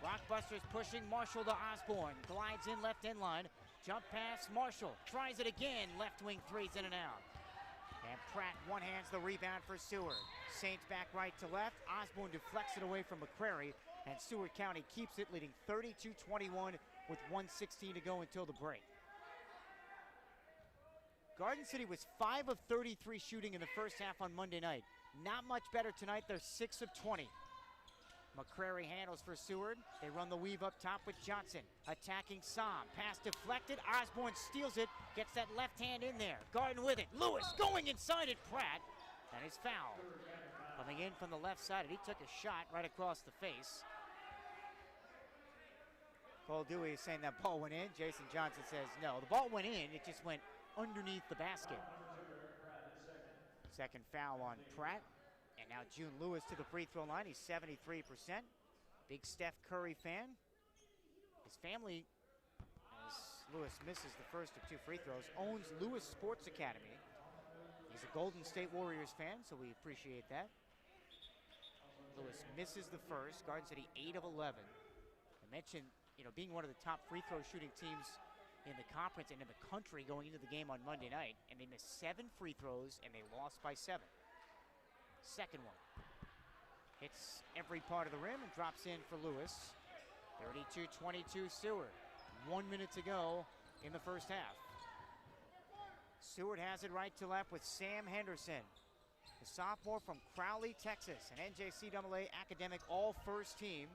Blockbusters pushing Marshall to Osborne. Glides in left end line. Jump pass, Marshall. Tries it again. Left wing threes in and out. And Pratt one-hands the rebound for Seward. Saints back right to left. Osborne deflects it away from McCrary. And Seward County keeps it, leading 32-21 with 1:16 to go until the break. Garden City was 5 of 33 shooting in the first half on Monday night. Not much better tonight. They're 6 of 20. McCrary handles for Seward. They run the weave up top with Johnson. Attacking Sam. Pass deflected. Osborne steals it. Gets that left hand in there. Garden with it. Lewis going inside at Pratt. And his foul. Coming in from the left side. And he took a shot right across the face. Cole Dewey is saying that ball went in. Jason Johnson says no. The ball went in. It just went underneath the basket. Second foul on Pratt. And now June Lewis to the free throw line. He's 73%. Big Steph Curry fan. His family, as Lewis misses the first of 2 free throws, owns Lewis Sports Academy. He's a Golden State Warriors fan, so we appreciate that. Lewis misses the first. Garden City 8 of 11. I mentioned, being one of the top free throw shooting teams in the conference and in the country going into the game on Monday night, and they missed 7 free throws and they lost by 7. Second one. Hits every part of the rim and drops in for Lewis. 32-22 Seward. 1 minute to go in the first half. Seward has it right to left with Sam Henderson, the sophomore from Crowley, Texas, an NJCAA academic all-first team.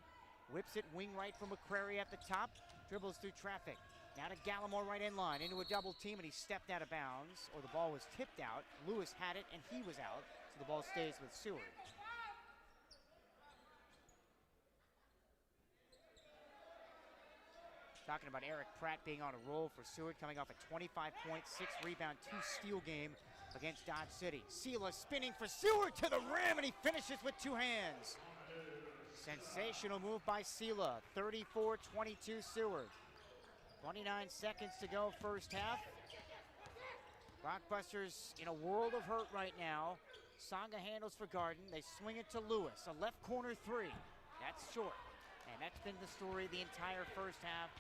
Whips it wing right from McCrary at the top. Dribbles through traffic. Now to Gallimore right in line into a double team, and he stepped out of bounds, or the ball was tipped out. Lewis had it and he was out, so the ball stays with Seward. Talking about Eric Pratt being on a roll for Seward, coming off a 25-point, 6-rebound, 2-steal game against Dodge City. Sela spinning for Seward to the rim, and he finishes with 2 hands. Sensational move by Sela. 34-22 Seward. 29 seconds to go first half. Rockbusters in a world of hurt right now. Songa handles for Garden. They swing it to Lewis. A left corner 3. That's short. And that's been the story the entire first half.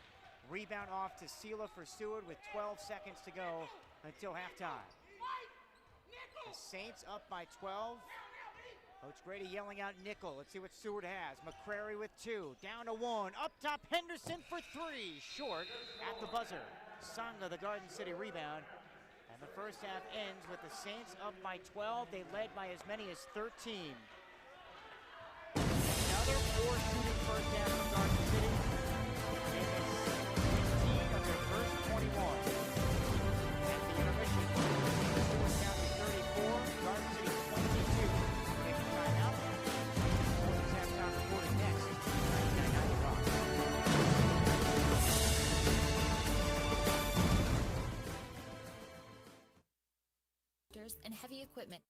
Rebound off to Sela for Seward with 12 seconds to go until halftime. The Saints up by 12. Coach Grady yelling out nickel. Let's see what Seward has. McCrary with 2. Down to 1. Up top, Henderson for 3. Short at the buzzer. Songa, the Garden City rebound. And the first half ends with the Saints up by 12. They led by as many as 13. Another 4 shooting first half from Garden City. They made 16 of their first 21. At the intermission, Seward County 34, Garden City 22. Take the timeout. Boys halftime reporting next. 99.9 Rock. And heavy equipment.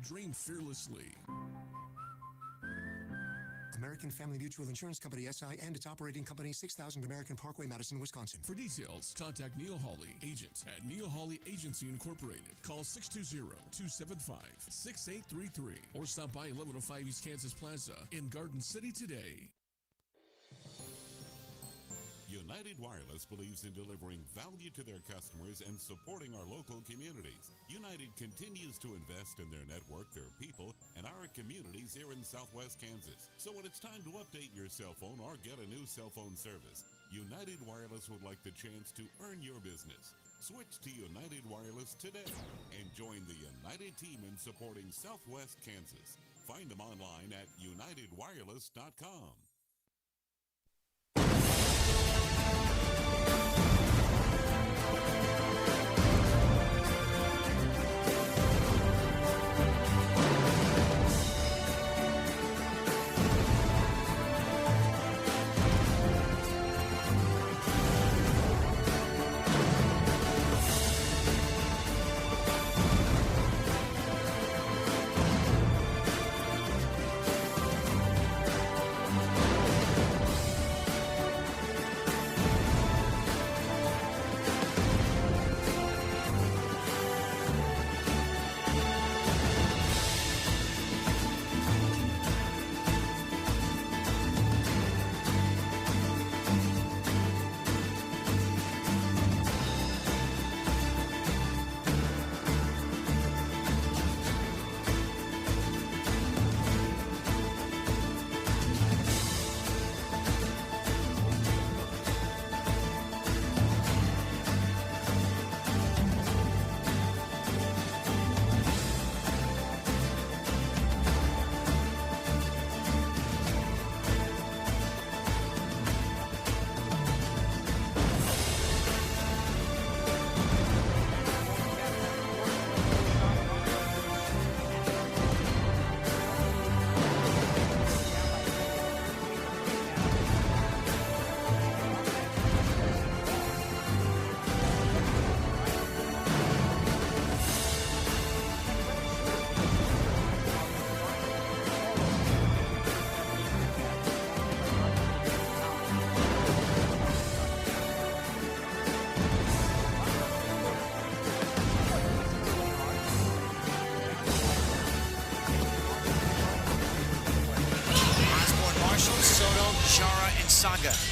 Dream fearlessly. American Family Mutual Insurance Company, SI, and its operating company, 6000 American Parkway, Madison, Wisconsin. For details, contact Neil Hawley, agent at Neil Hawley Agency Incorporated. Call 620-275-6833 or stop by 1105 East Kansas Plaza in Garden City today. United Wireless believes in delivering value to their customers and supporting our local communities. United continues to invest in their network, their people, and our communities here in Southwest Kansas. So when it's time to update your cell phone or get a new cell phone service, United Wireless would like the chance to earn your business. Switch to United Wireless today and join the United team in supporting Southwest Kansas. Find them online at unitedwireless.com.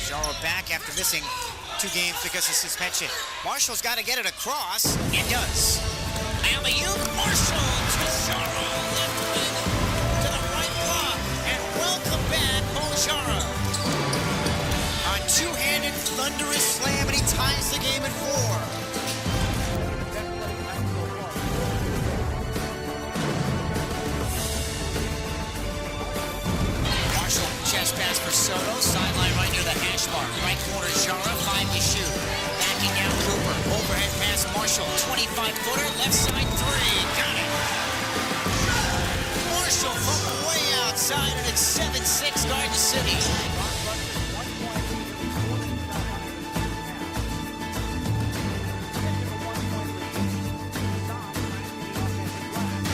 Jara back after missing 2 games because of suspension. Marshall's got to get it across, and does. Alley-oop, Marshall to Jara, left wing to the right block, and welcome back, Jara. A two-handed thunderous slam, and he ties the game at 4. Chest pass for Soto, sideline right near the hash mark. Right corner, Jara, 5 to shoot. Backing down Cooper, overhead pass Marshall, 25-footer, left side 3, got it. Marshall from way outside, and it's 7-6 Garden City.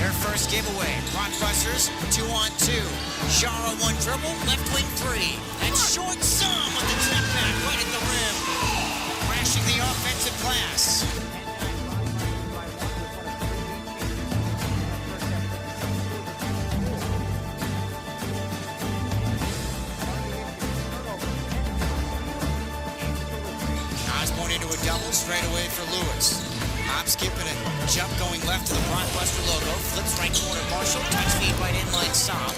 Their first giveaway, Rockbusters, 2-on-2. Jara 1 dribble, left wing 3. And short some with the tip back right at the rim. Crashing the offensive glass. Osborne into a double, straight away for Lewis. Hop skipping it, jump going left to the Blockbuster logo. Flips right corner, Marshall, touch feed right inline, Saab.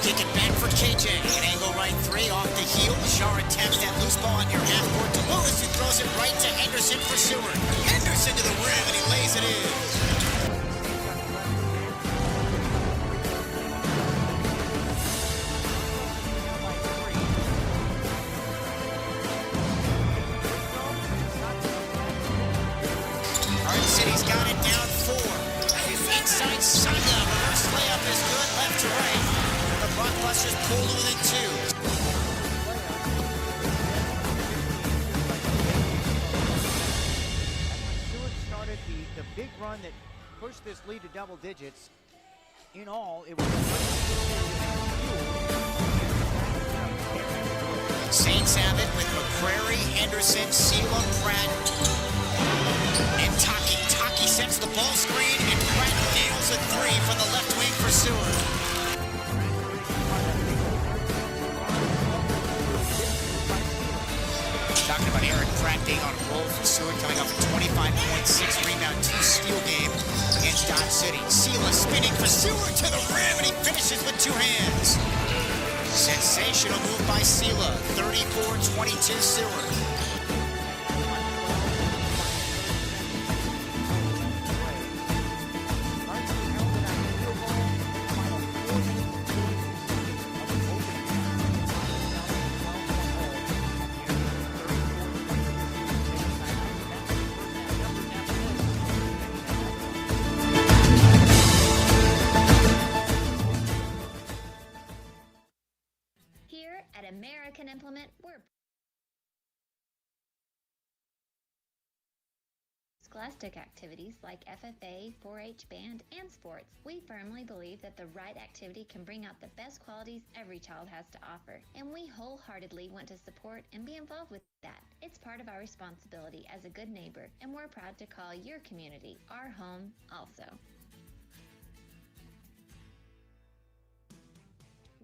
Kick it back for KJ. An angle right 3 off the heel. Jara attempts that loose ball on your half court to Lewis, who throws it right to Henderson for Seward. Henderson to the rim, and he lays it in. Garden City's got it down 4. Inside Saga, reverse layup is good, left to right. The Blockbusters pull within 2. Seward started the big run that pushed this lead to double digits. In all, it was Saints have it with McCrary, Henderson, Sela, Pratt, and Taki. Taki sets the ball screen, and Pratt nails a 3 from the left wing for Seward. Talking about Eric Pratt being on a roll for Seward, coming off a 25.6 rebound, 2 steal game against Dodge City. Sela spinning for Seward to the rim, and he finishes with 2 hands. Sensational move by Sela, 34-22 Seward. Here at American Implement, we're scholastic activities like FFA, 4-H band, and sports. We firmly believe that the right activity can bring out the best qualities every child has to offer, and we wholeheartedly want to support and be involved with that. It's part of our responsibility as a good neighbor, and we're proud to call your community our home also.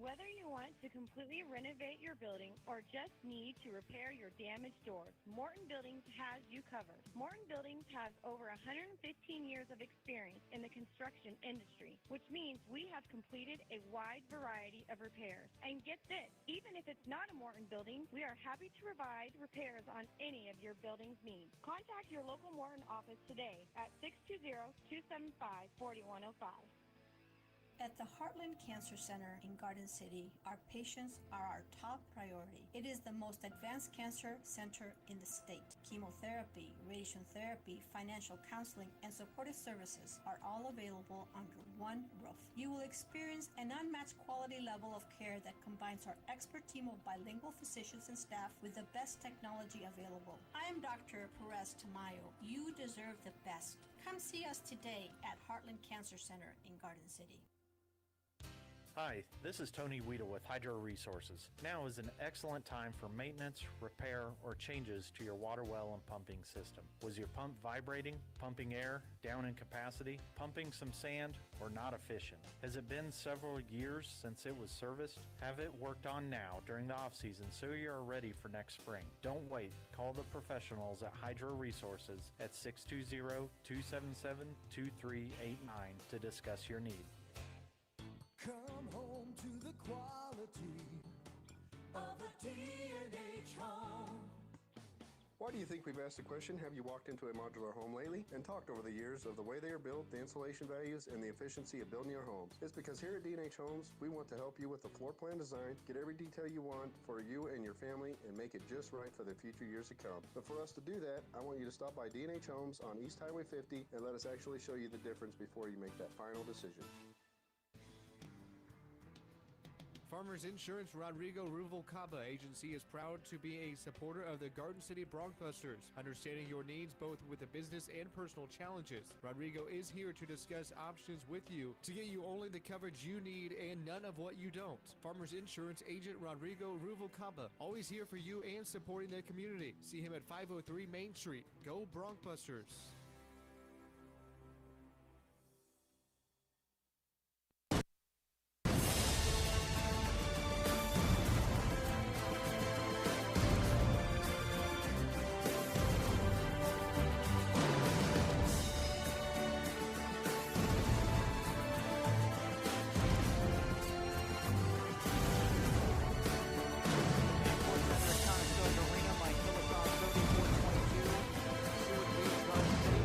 Whether you want to completely renovate your building or just need to repair your damaged doors, Morton Buildings has you covered. Morton Buildings has over 115 years of experience in the construction industry, which means we have completed a wide variety of repairs. And get this, even if it's not a Morton building, we are happy to provide repairs on any of your building's needs. Contact your local Morton office today at 620-275-4105. At the Heartland Cancer Center in Garden City, our patients are our top priority. It is the most advanced cancer center in the state. Chemotherapy, radiation therapy, financial counseling, and supportive services are all available under one roof. You will experience an unmatched quality level of care that combines our expert team of bilingual physicians and staff with the best technology available. I am Dr. Perez Tamayo. You deserve the best. Come see us today at Heartland Cancer Center in Garden City. Hi, this is Tony Weedle with Hydro Resources. Now is an excellent time for maintenance, repair, or changes to your water well and pumping system. Was your pump vibrating, pumping air, down in capacity, pumping some sand, or not efficient? Has it been several years since it was serviced? Have it worked on now during the off-season so you're ready for next spring. Don't wait. Call the professionals at Hydro Resources at 620-277-2389 to discuss your need. Come home to the quality of a D&H home. Why do you think we've asked the question, have you walked into a modular home lately, and talked over the years of the way they are built, the insulation values, and the efficiency of building your homes? It's because here at D&H Homes, we want to help you with the floor plan design, get every detail you want for you and your family, and make it just right for the future years to come. But for us to do that, I want you to stop by D&H Homes on East Highway 50 and let us actually show you the difference before you make that final decision. Farmers Insurance Rodrigo Ruvalcaba Agency is proud to be a supporter of the Garden City Broncbusters, understanding your needs both with the business and personal challenges. Rodrigo is here to discuss options with you to get you only the coverage you need and none of what you don't. Farmers Insurance Agent Rodrigo Ruvalcaba, always here for you and supporting the community. See him at 503 Main Street. Go Broncbusters. Arena by Killicross 34-22. Seward leads Garden City.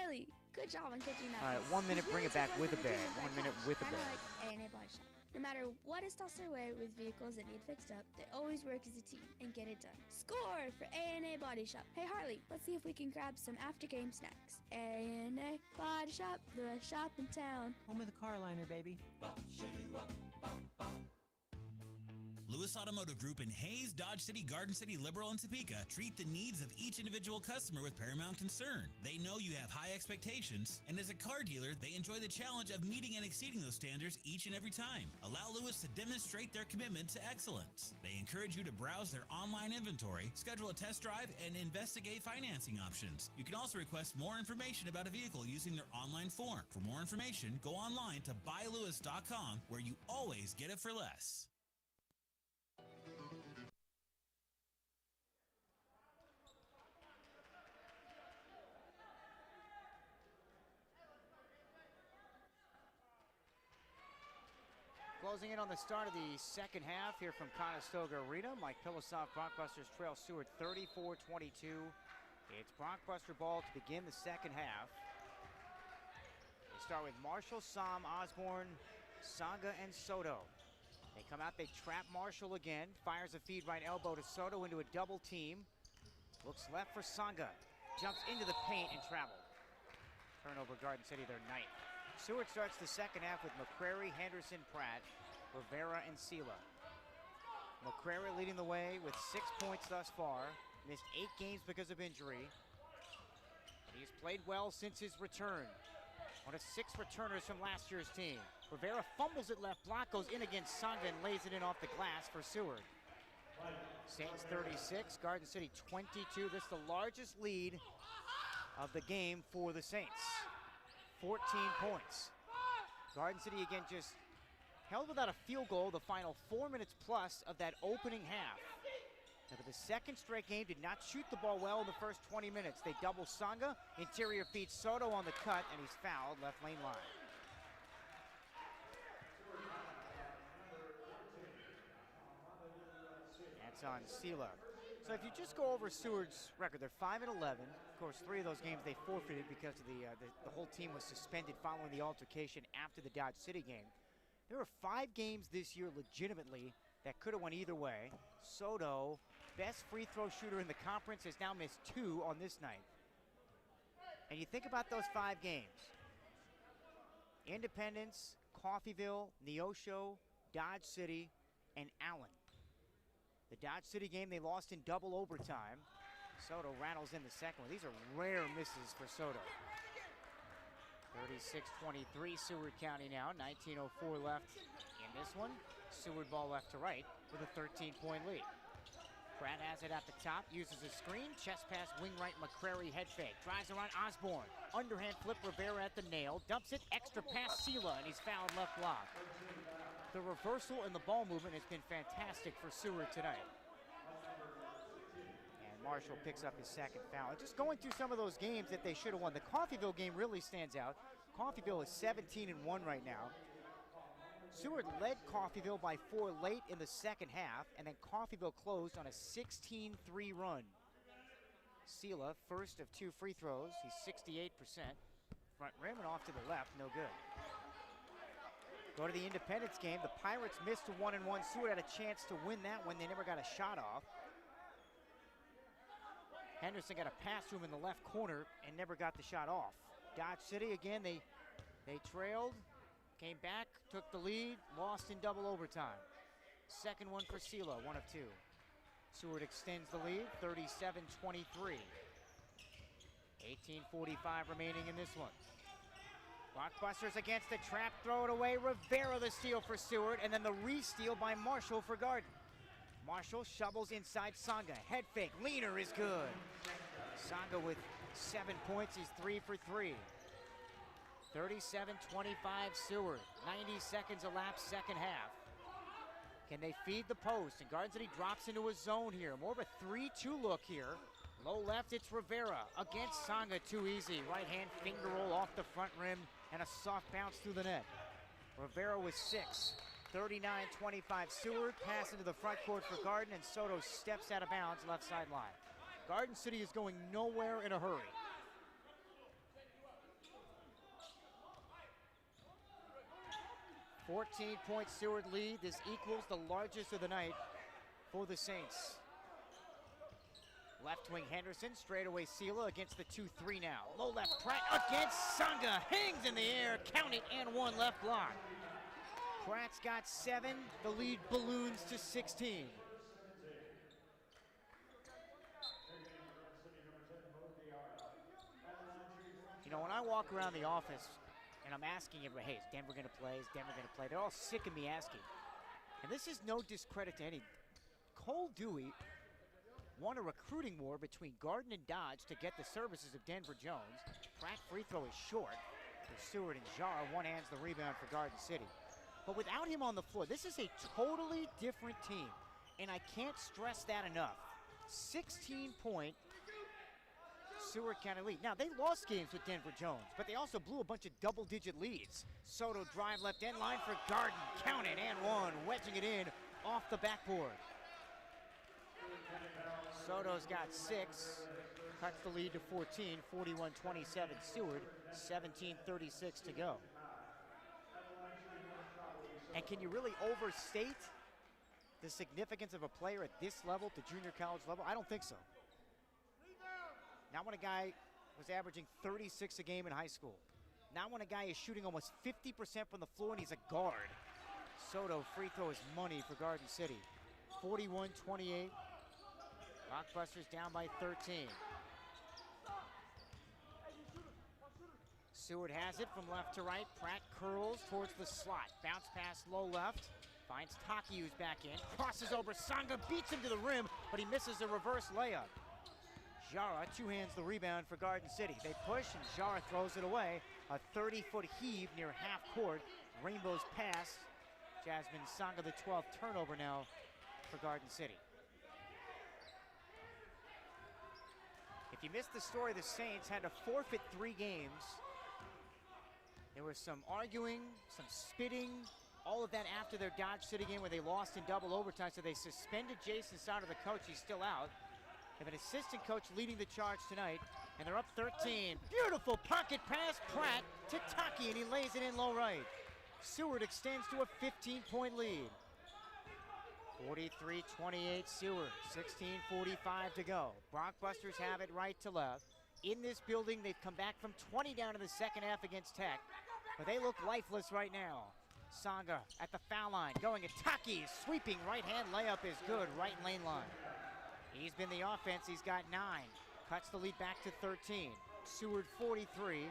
Harley, good job on catching that. All right, 1 minute, bring it back with a bag. 1 minute with a Kinda bag. like A&A Body Shop. No matter what is tossed their way with vehicles that need fixed up, they always work as a team and get it done. Score for A&A Body Shop. Hey Harley, let's see if we can grab some after-game snacks. A&A Body Shop, the best shop in town. Home of the car liner, baby. Lewis Automotive Group in Hayes, Dodge City, Garden City, Liberal, and Topeka treat the needs of each individual customer with paramount concern. They know you have high expectations, and as a car dealer, they enjoy the challenge of meeting and exceeding those standards each and every time. Allow Lewis to demonstrate their commitment to excellence. They encourage you to browse their online inventory, schedule a test drive, and investigate financing options. You can also request more information about a vehicle using their online form. For more information, go online to buylewis.com, where you always get it for less. Closing in on the start of the second half here from Conestoga Arena. Mike Pilosoff, Brockbusters trail Seward 34-22. It's Brockbuster ball to begin the second half. They start with Marshall, Sam, Osborne, Sanga, and Soto. They come out, they trap Marshall again. Fires a feed right elbow to Soto into a double team. Looks left for Sanga. Jumps into the paint and traveled. Turnover, Garden City, their ninth. Seward starts the second half with McCrary, Henderson, Pratt, Rivera, and Sela. McCrary leading the way with 6 points thus far. Missed 8 games because of injury. But he's played well since his return. One of 6 returners from last year's team. Rivera fumbles it left block, goes in against Sanga and lays it in off the glass for Seward. Saints 36, Garden City 22. This is the largest lead of the game for the Saints. 14 points. Garden City again just held without a field goal the final 4 minutes plus of that opening half. Now, for the second straight game, did not shoot the ball well in the first 20 minutes. They double Sanga, interior feed Soto on the cut, and he's fouled left lane line. That's on Sela. So if you just go over Seward's record, they're 5-11. Of course, 3 of those games they forfeited because of the whole team was suspended following the altercation after the Dodge City game. There were 5 games this year legitimately that could have went either way. Soto, best free throw shooter in the conference, has now missed 2 on this night. And you think about those 5 games. Independence, Coffeyville, Neosho, Dodge City, and Allen. The Dodge City game, they lost in double overtime. Soto rattles in the second one. These are rare misses for Soto. 36-23, Seward County now. 19:04 left in this one. Seward ball left to right with a 13-point lead. Pratt has it at the top, uses a screen. Chest pass, wing right, McCrary head fake. Drives around Osborne. Underhand flip, Rivera at the nail. Dumps it, extra pass, Sela, and he's fouled left block. The reversal in the ball movement has been fantastic for Seward tonight. And Marshall picks up his second foul. And just going through some of those games that they should have won. The Coffeyville game really stands out. Coffeyville is 17-1 right now. Seward led Coffeyville by 4 late in the second half, and then Coffeyville closed on a 16-3 run. Sela, first of 2 free throws. He's 68%. Front rim and off to the left, no good. Go to the Independence game. The Pirates missed a 1-1. Seward had a chance to win that one. They never got a shot off. Henderson got a pass to him in the left corner and never got the shot off. Dodge City again, they trailed, came back, took the lead, lost in double overtime. Second one for Sela, 1 of 2. Seward extends the lead, 37-23. 18:45 remaining in this one. Blockbusters against the trap, throw it away. Rivera the steal for Seward, and then the re-steal by Marshall for Garden. Marshall shovels inside Sanga. Head fake, leaner is good. Sanga with 7 points, he's 3 for 3. 37-25 Seward. 90 seconds elapsed second half. Can they feed the post? And Garden City drops into a zone here. More of a 3-2 look here. Low left, it's Rivera against Sanga, too easy. Right hand finger roll off the front rim and a soft bounce through the net. Rivera with 6. 39-25 Seward, pass into the front court for Garden, and Soto steps out of bounds left sideline. Garden City is going nowhere in a hurry. 14-point Seward lead. This equals the largest of the night for the Saints. Left wing Henderson, straightaway Sela against the 2-3 now. Low left Pratt against Sanga, hangs in the air, count it, and one left block. Pratt's got 7, the lead balloons to 16. You know, when I walk around the office and I'm asking everybody, hey, is Denver gonna play? Is Denver gonna play? They're all sick of me asking. And this is no discredit to any. Cole Dewey won a recruiting war between Garden and Dodge to get the services of Denver Jones. Pratt free throw is short for Seward and Jara. One hands the rebound for Garden City. But without him on the floor, this is a totally different team. And I can't stress that enough. 16-point Seward County lead. Now, they lost games with Denver Jones, but they also blew a bunch of double-digit leads. Soto drive left end line for Garden. Count it, and one. Wedging it in off the backboard. Soto's got 6. Cuts the lead to 14. 41-27 Seward. 17:36 to go. And can you really overstate the significance of a player at this level, to junior college level? I don't think so. Not when a guy was averaging 36 a game in high school. Not when a guy is shooting almost 50% from the floor and he's a guard. Soto free throw is money for Garden City. 41-28. Rockbusters down by 13. Seward has it from left to right. Pratt curls towards the slot. Bounce pass low left. Finds Taki, who's back in. Crosses over Sanga, beats him to the rim, but he misses a reverse layup. Jara two-hands the rebound for Garden City. They push, and Jara throws it away. A 30-foot heave near half court. Rainbow's pass. Jasmine Sanga, the 12th turnover now for Garden City. If you missed the story, the Saints had to forfeit 3 games. There was some arguing, some spitting, all of that after their Dodge City game where they lost in double overtime, so they suspended Jason Sauter, the coach. He's still out. They have an assistant coach leading the charge tonight, and they're up 13. Beautiful pocket pass, Pratt to Taki, and he lays it in low right. Seward extends to a 15-point lead. 43-28 Seward, 16:45 to go. Brockbusters have it right to left. In this building, they've come back from 20 down in the second half against Tech, but they look lifeless right now. Sanga at the foul line, going at Taki, sweeping right-hand layup is good, right lane line. He's been the offense, he's got 9. Cuts the lead back to 13. Seward 43,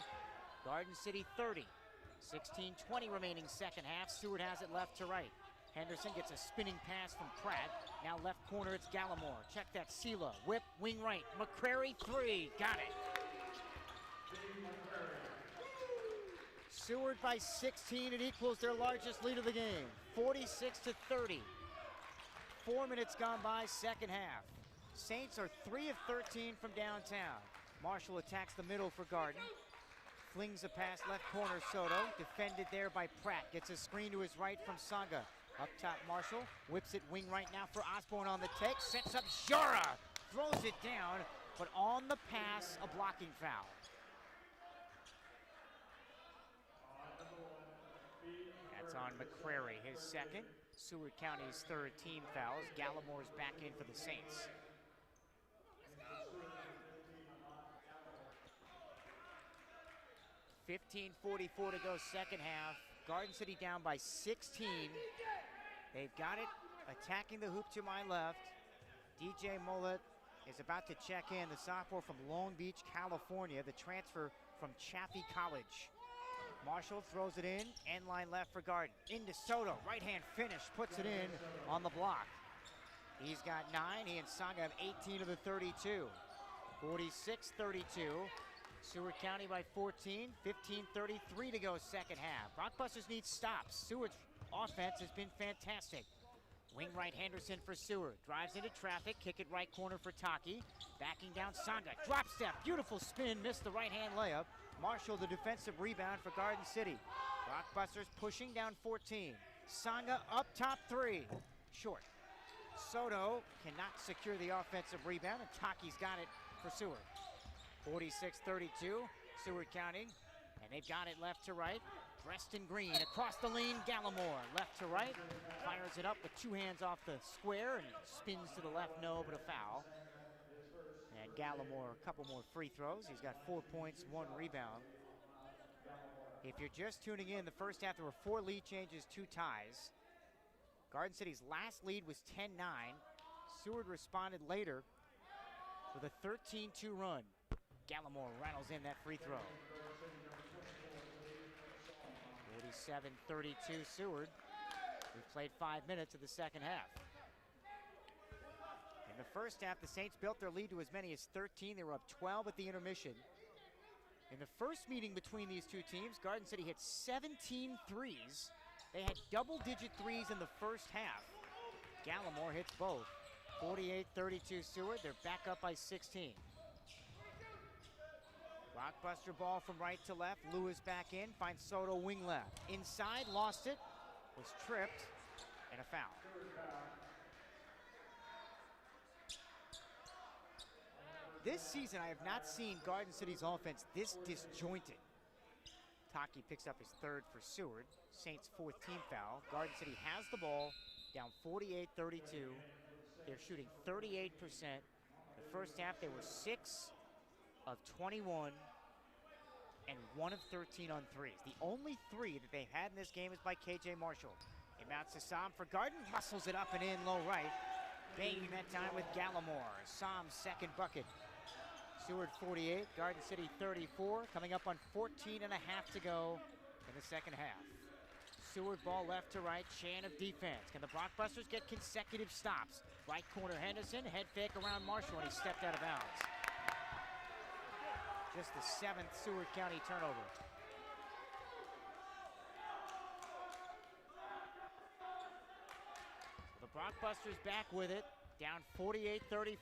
Garden City 30. 16:20 remaining second half. Seward has it left to right. Henderson gets a spinning pass from Pratt. Now left corner, it's Gallimore. Check that, Sela, whip, wing right. McCrary 3, got it. Seward by 16, it equals their largest lead of the game. 46-30. 4 minutes gone by, second half. Saints are 3 of 13 from downtown. Marshall attacks the middle for Garden. Flings a pass left corner, Soto. Defended there by Pratt. Gets a screen to his right from Sanga. Up top, Marshall. Whips it wing right now for Osborne on the take. Sets up Jara. Throws it down, but on the pass, a blocking foul. That's on McCrary, his second. Seward County's third team fouls. Gallimore's back in for the Saints. .44 to go second half. Garden City down by 16. They've got it attacking the hoop to my left. DJ Mollett is about to check in, the sophomore from Long Beach, California, the transfer from Chaffey College. Marshall throws it in, end line left for Garden. Into Soto, right hand finish, puts it in on the block. He's got 9, he and Sanga have 18 of the 32. 46-32. Seward County by 14, 15:33 to go second half. Rockbusters need stops. Seward's offense has been fantastic. Wing right Henderson for Seward. Drives into traffic, kick it right corner for Taki. Backing down Sanga, drop step, beautiful spin, missed the right hand layup. Marshall the defensive rebound for Garden City. Rockbusters pushing down 14. Sanga up top 3, short. Soto cannot secure the offensive rebound, and Taki's got it for Seward. 46-32, Seward County, and they've got it left to right. dressed in green. Across the lane, Gallimore, left to right. Fires it up with two hands off the square and spins to the left, no, but a foul. And Gallimore, a couple more free throws. He's got 4 points, 1 rebound. If you're just tuning in, the first half there were 4 lead changes, 2 ties. Garden City's last lead was 10-9. Seward responded later with a 13-2 run. Gallimore rattles in that free throw. 47-32 Seward. We've played 5 minutes of the second half. In the first half, the Saints built their lead to as many as 13. They were up 12 at the intermission. In the first meeting between these two teams, Garden City hit 17 threes. They had double-digit threes in the first half. Gallimore hits both. 48-32 Seward. They're back up by 16. Blockbuster ball from right to left. Lewis back in, finds Soto wing left. Inside, lost it, was tripped, and a foul. This season, I have not seen Garden City's offense this disjointed. Taki picks up his 3rd for Seward. Saints' 4th team foul. Garden City has the ball, down 48-32. They're shooting 38%. The first half, they were 6 of 21 and 1 of 13 on threes. The only 3 that they've had in this game is by KJ Marshall. Inbounds to Sam for Garden, hustles it up and in low right. Banging that time with Gallimore. Sam's 2nd bucket. Seward 48, Garden City 34, coming up on 14 and a half to go in the second half. Seward ball left to right, Chan of defense. Can the Blockbusters get consecutive stops? Right corner Henderson, head fake around Marshall, and he stepped out of bounds. Just the 7th Seward County turnover. The Blockbusters back with it, down 48-34,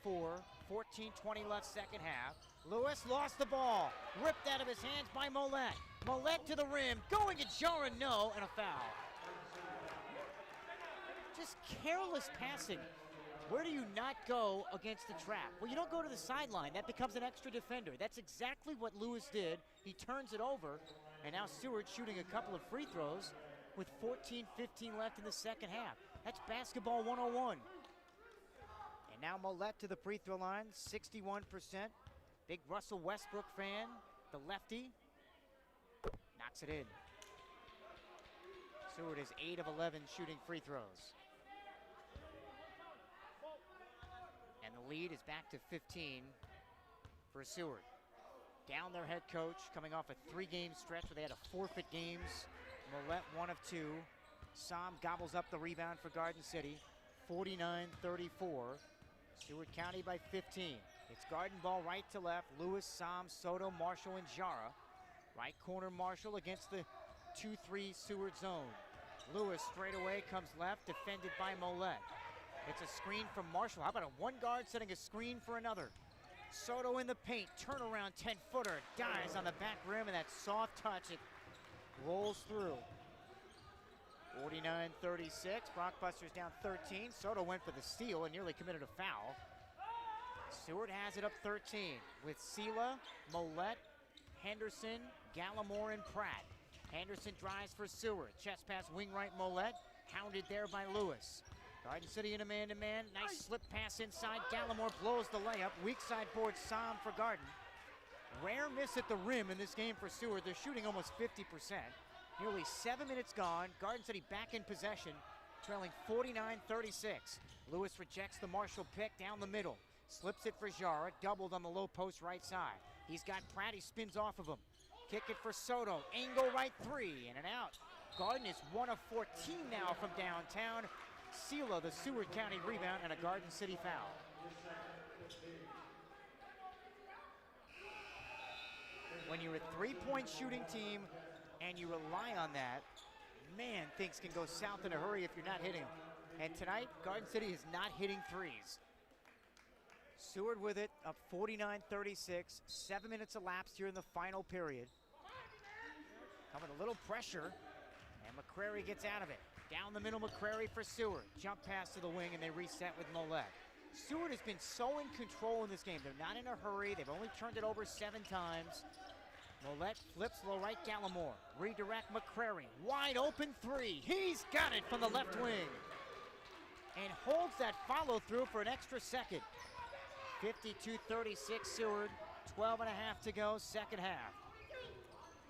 14-20 left second half. Lewis lost the ball, ripped out of his hands by Mollett. Mollett to the rim, going at Jara, no, and a foul. Just careless passing. Where do you not go against the trap? Well, you don't go to the sideline. That becomes an extra defender. That's exactly what Lewis did. He turns it over, and now Seward shooting a couple of free throws with 14-15 left in the second half. That's basketball 101. And now Mollett to the free throw line, 61%. Big Russell Westbrook fan, the lefty, knocks it in. Seward is 8 of 11 shooting free throws. And the lead is back to 15 for Seward. Down their head coach, coming off a 3-game stretch where they had to forfeit games. Mollett 1 of 2. Sam gobbles up the rebound for Garden City, 49-34. Seward County by 15. It's Garden ball right to left. Lewis, Sam, Soto, Marshall, and Jara. Right corner Marshall against the 2-3 Seward zone. Lewis straight away comes left, defended by Mollett. It's a screen from Marshall. How about a one guard setting a screen for another? Soto in the paint, turnaround 10-footer, dives on the back rim, and that soft touch, it rolls through. 49-36, Blockbusters down 13. Soto went for the steal and nearly committed a foul. Seward has it up 13 with Sela, Mollett, Henderson, Gallimore, and Pratt. Henderson drives for Seward. Chest pass wing right Mollett, hounded there by Lewis. Garden City in a man-to-man. Nice slip pass inside. Gallimore blows the layup. Weak side board Sam for Garden. Rare miss at the rim in this game for Seward. They're shooting almost 50%. Nearly 7 minutes gone. Garden City back in possession, trailing 49-36. Lewis rejects the Marshall pick down the middle. Slips it for Jara, doubled on the low post right side. He's got Pratt, he spins off of him. Kick it for Soto, angle right 3, in and out. Garden is 1 of 14 now from downtown. Sela, the Seward County rebound, and a Garden City foul. When you're a three-point shooting team and you rely on that, man, things can go south in a hurry if you're not hitting them. And tonight, Garden City is not hitting threes. Seward with it, up 49-36. 7 minutes elapsed here in the final period. Coming a little pressure, and McCrary gets out of it. Down the middle, McCrary for Seward. Jump pass to the wing, and they reset with Mollett. Seward has been so in control in this game. They're not in a hurry. They've only turned it over 7 times. Millette flips low right, Gallimore. Redirect McCrary. Wide open three. He's got it from the left wing. And holds that follow through for an extra second. 52-36 Seward. 12 and a half to go, second half.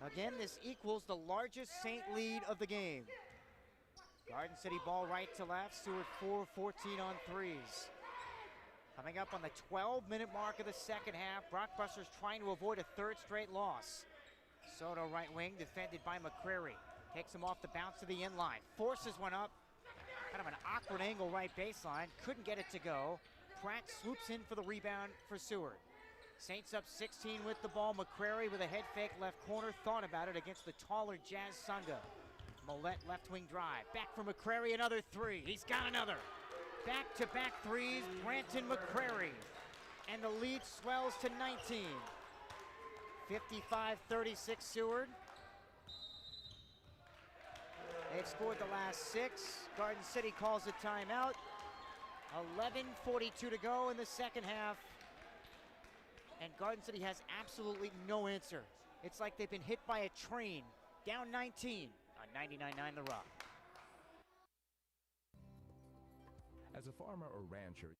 Again, this equals the largest Saint lead of the game. Garden City ball right to left. Seward 4-14 on threes. Coming up on the 12-minute mark of the second half, Brockbusters trying to avoid a third straight loss. Soto right wing, defended by McCrary. Takes him off the bounce to the end line. Forces one up. Kind of an awkward angle right baseline. Couldn't get it to go. Pratt swoops in for the rebound for Seward. Saints up 16 with the ball. McCrary with a head fake left corner. Thought about it against the taller Jazz Sunga. Millette left wing drive. Back for McCrary, another three. He's got another. Back-to-back threes, Branton McCrary. And the lead swells to 19. 55-36 Seward. They've scored the last 6. Garden City calls a timeout. 11:42 to go in the second half. And Garden City has absolutely no answer. It's like they've been hit by a train. Down 19 on 99.9 The Rock. As a farmer or rancher,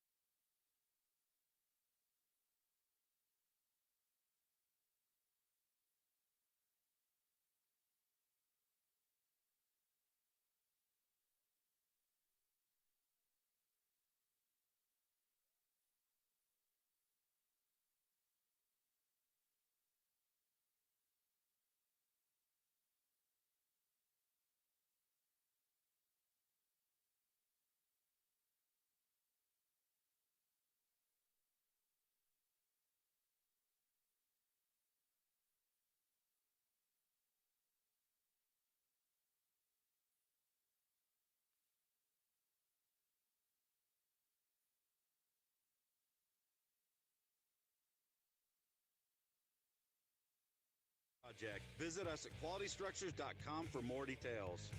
project. Visit us at qualitystructures.com for more details.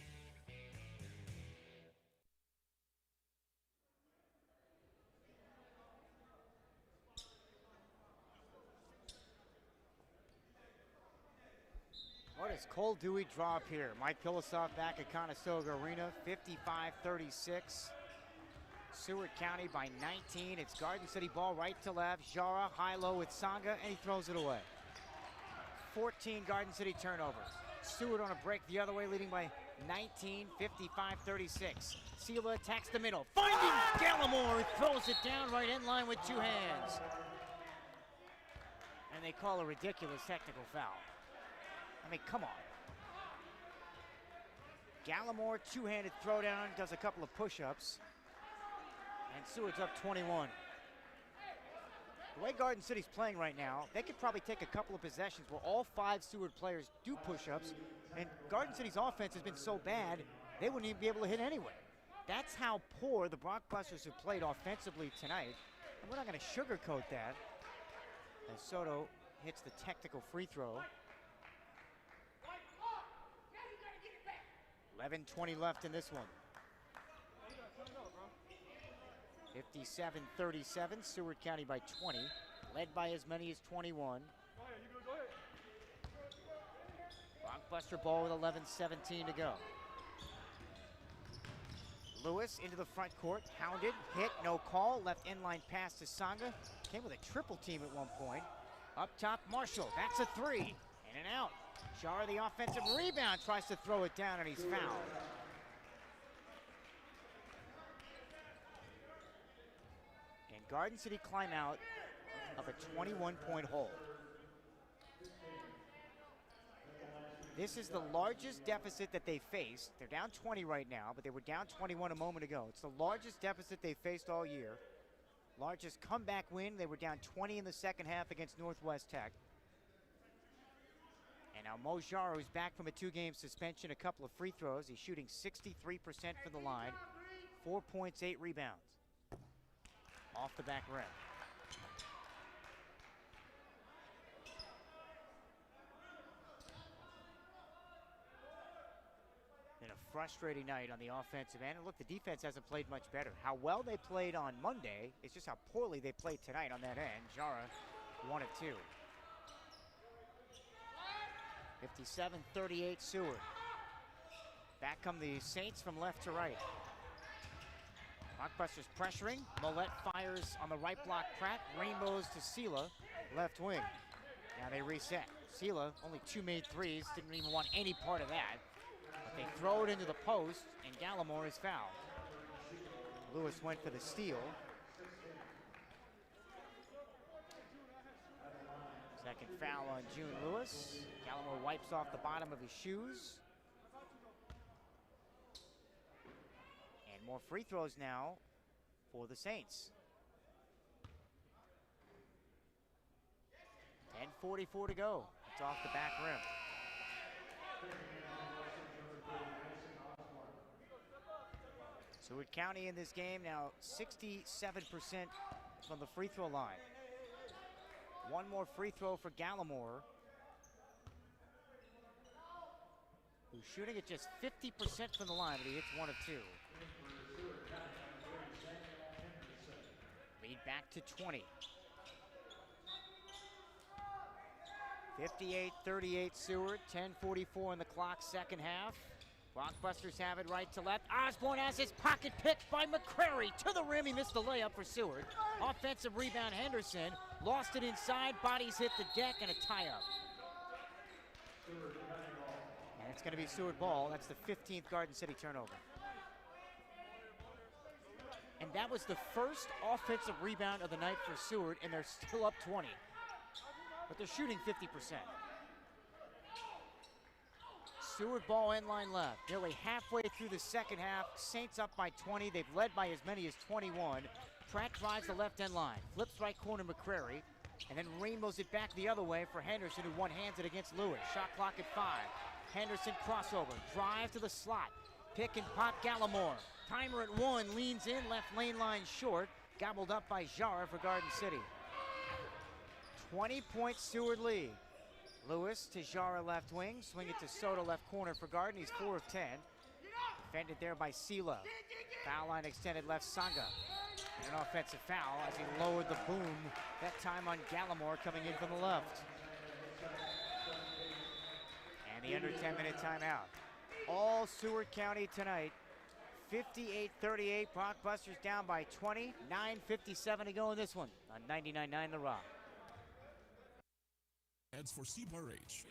What is cold, dewy drop here? Mike Pilosoff back at Conestoga Arena, 55-36. Seward County by 19. It's Garden City ball right to left. Jara high-low with Sanga, and he throws it away. 14 Garden City turnovers. Seward on a break the other way, leading by 19, 55-36. Sela attacks the middle, finding Gallimore, who throws it down right in line with 2 hands. And they call a ridiculous technical foul. I mean, come on. Gallimore, two-handed throwdown, does a couple of push-ups. And Seward's up 21. The way Garden City's playing right now, they could probably take a couple of possessions where all 5 Seward players do push-ups, and Garden City's offense has been so bad, they wouldn't even be able to hit anyway. That's how poor the Brockbusters have played offensively tonight, and we're not going to sugarcoat that. As Soto hits the technical free throw. 11:20 left in this one. 57-37, Seward County by 20, led by as many as 21. Blockbuster ball with 11:17 to go. Lewis into the front court, hounded, hit, no call, left inline pass to Sanga. Came with a triple team at one point. Up top, Marshall, that's a three, in and out. Jara, the offensive rebound, tries to throw it down, and he's fouled. And Garden City climb out of a 21-point hole. This is the largest deficit that they faced. They're down 20 right now, but they were down 21 a moment ago. It's the largest deficit they faced all year. Largest comeback win. They were down 20 in the second half against Northwest Tech. And now Mo Jara, who's back from a 2-game suspension, a couple of free throws. He's shooting 63% from the line. 4 points, 8 rebounds. Off the back rim. Been a frustrating night on the offensive end. And look, the defense hasn't played much better. How well they played on Monday is just how poorly they played tonight on that end. Jara, 1 of 2. 57-38 Seward. Back come the Saints from left to right. Rockbusters pressuring. Millette fires on the right block. Pratt. Rainbows to Sela, left wing. Now they reset. Sela, only 2 made threes. Didn't even want any part of that. But they throw it into the post, and Gallimore is fouled. Lewis went for the steal. Second foul on June Lewis. Gallimore wipes off the bottom of his shoes. And more free throws now for the Saints. 10:44 to go. It's off the back rim. Seward County in this game now 67% from the free throw line. One more free throw for Gallimore, who's shooting at just 50% from the line, but he hits 1 of 2. Lead back to 20. 58-38 Seward, 10:44 on the clock, second half. Rockbusters have it right to left. Osborne has his pocket picked by McCrary to the rim. He missed the layup for Seward. Offensive rebound, Henderson. Lost it inside, bodies hit the deck, and a tie-up. And it's going to be Seward ball. That's the 15th Garden City turnover. And that was the first offensive rebound of the night for Seward, and they're still up 20. But they're shooting 50%. Seward ball end line left. Nearly halfway through the second half. Saints up by 20. They've led by as many as 21. Pratt drives the left end line. Flips right corner McCrary. And then rainbows it back the other way for Henderson, who one-hands it against Lewis. Shot clock at 5. Henderson crossover. Drive to the slot. Pick and pop Gallimore. Timer at 1. Leans in. Left lane line short. Gobbled up by Jara for Garden City. 20-point Seward lead. Lewis to Jara left wing. Swing it to Soto left corner for Garden. He's 4 of 10. Defended there by Sela. Foul line extended left Sanga. And an offensive foul as he lowered the boom. That time on Gallimore coming in from the left. And the under 10-minute timeout. All Seward County tonight. 58-38. Rockbusters down by 20. 9:57 to go in this one on 99.9 The Rock. Ads for C-Bar H.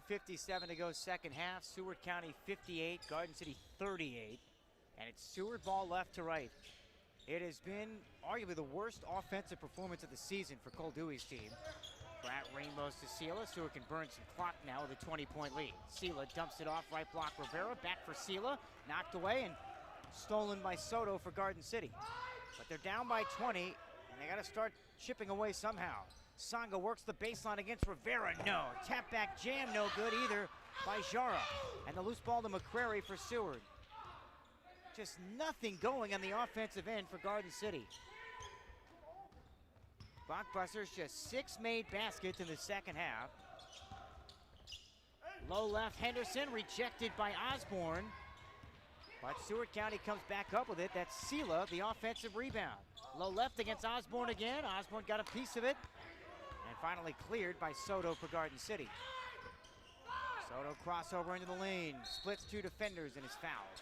.9:57 to go second half. Seward County 58, Garden City 38. And it's Seward ball left to right. It has been arguably the worst offensive performance of the season for Cole Dewey's team. Pratt rainbows to Sela. Seward can burn some clock now with a 20-point lead. Sela dumps it off right block Rivera. Back for Sela. Knocked away and stolen by Soto for Garden City. But they're down by 20, and they got to start chipping away somehow. Sanga works the baseline against Rivera. No. Tap back jam, no good either by Jara. And the loose ball to McCrary for Seward. Just nothing going on the offensive end for Garden City. Blockbusters just 6 made baskets in the second half. Low left, Henderson rejected by Osborne. But Seward County comes back up with it. That's Sela, the offensive rebound. Low left against Osborne again. Osborne got a piece of it. And finally cleared by Soto for Garden City. Soto crossover into the lane. Splits 2 defenders and is fouled.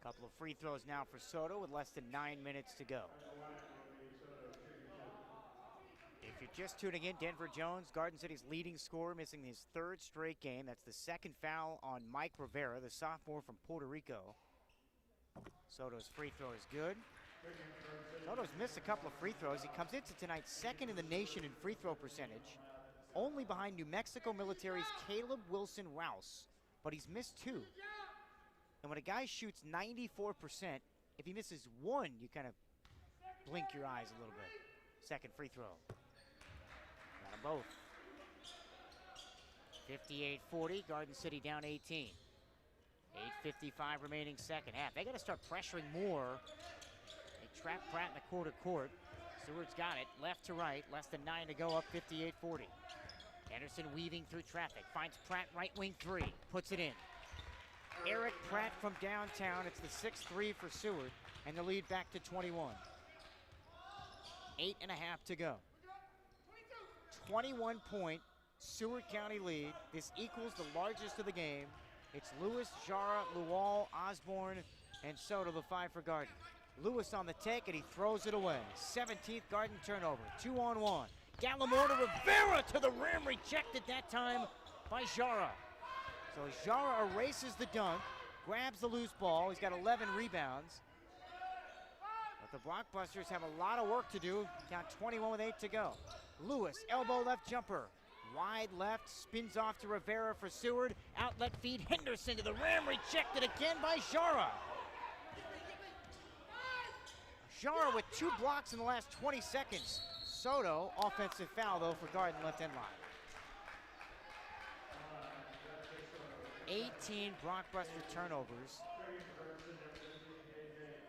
Couple of free throws now for Soto with less than 9 minutes to go. If you're just tuning in, Denver Jones, Garden City's leading scorer, missing his 3rd straight game. That's the 2nd foul on Mike Rivera, the sophomore from Puerto Rico. Soto's free throw is good. Soto's missed a couple of free throws. He comes into tonight 2nd in the nation in free throw percentage, only behind New Mexico Military's Caleb Wilson Rouse, but he's missed 2. And when a guy shoots 94%, if he misses 1, you kind of blink your eyes a little bit. 2nd free throw. Got them both. 58-40, Garden City down 18. 8:55 remaining second half. They got to start pressuring more. They trap Pratt in the court. Seward's got it, left to right, less than 9 to go, up 58-40. Anderson weaving through traffic, finds Pratt right wing 3, puts it in. Eric Pratt from downtown. It's the 6-3 for Seward, and the lead back to 21. 8.5 to go. 21-point Seward County lead. This equals the largest of the game. It's Lewis, Jara, Lual, Osborne, and Soto, the 5 for Garden. Lewis on the take, and he throws it away. 17th Garden turnover, 2-on-1. Gallimore to Rivera to the rim, rejected that time by Jara. So Jara erases the dunk, grabs the loose ball. He's got 11 rebounds. But the Blockbusters have a lot of work to do. Count 21 with 8 to go. Lewis, elbow left jumper. Wide left, spins off to Rivera for Seward. Outlet feed, Henderson to the rim, rejected again by Jara. Jara with 2 blocks in the last 20 seconds. Soto, offensive foul though for Garden left end line. 18 Blockbuster turnovers.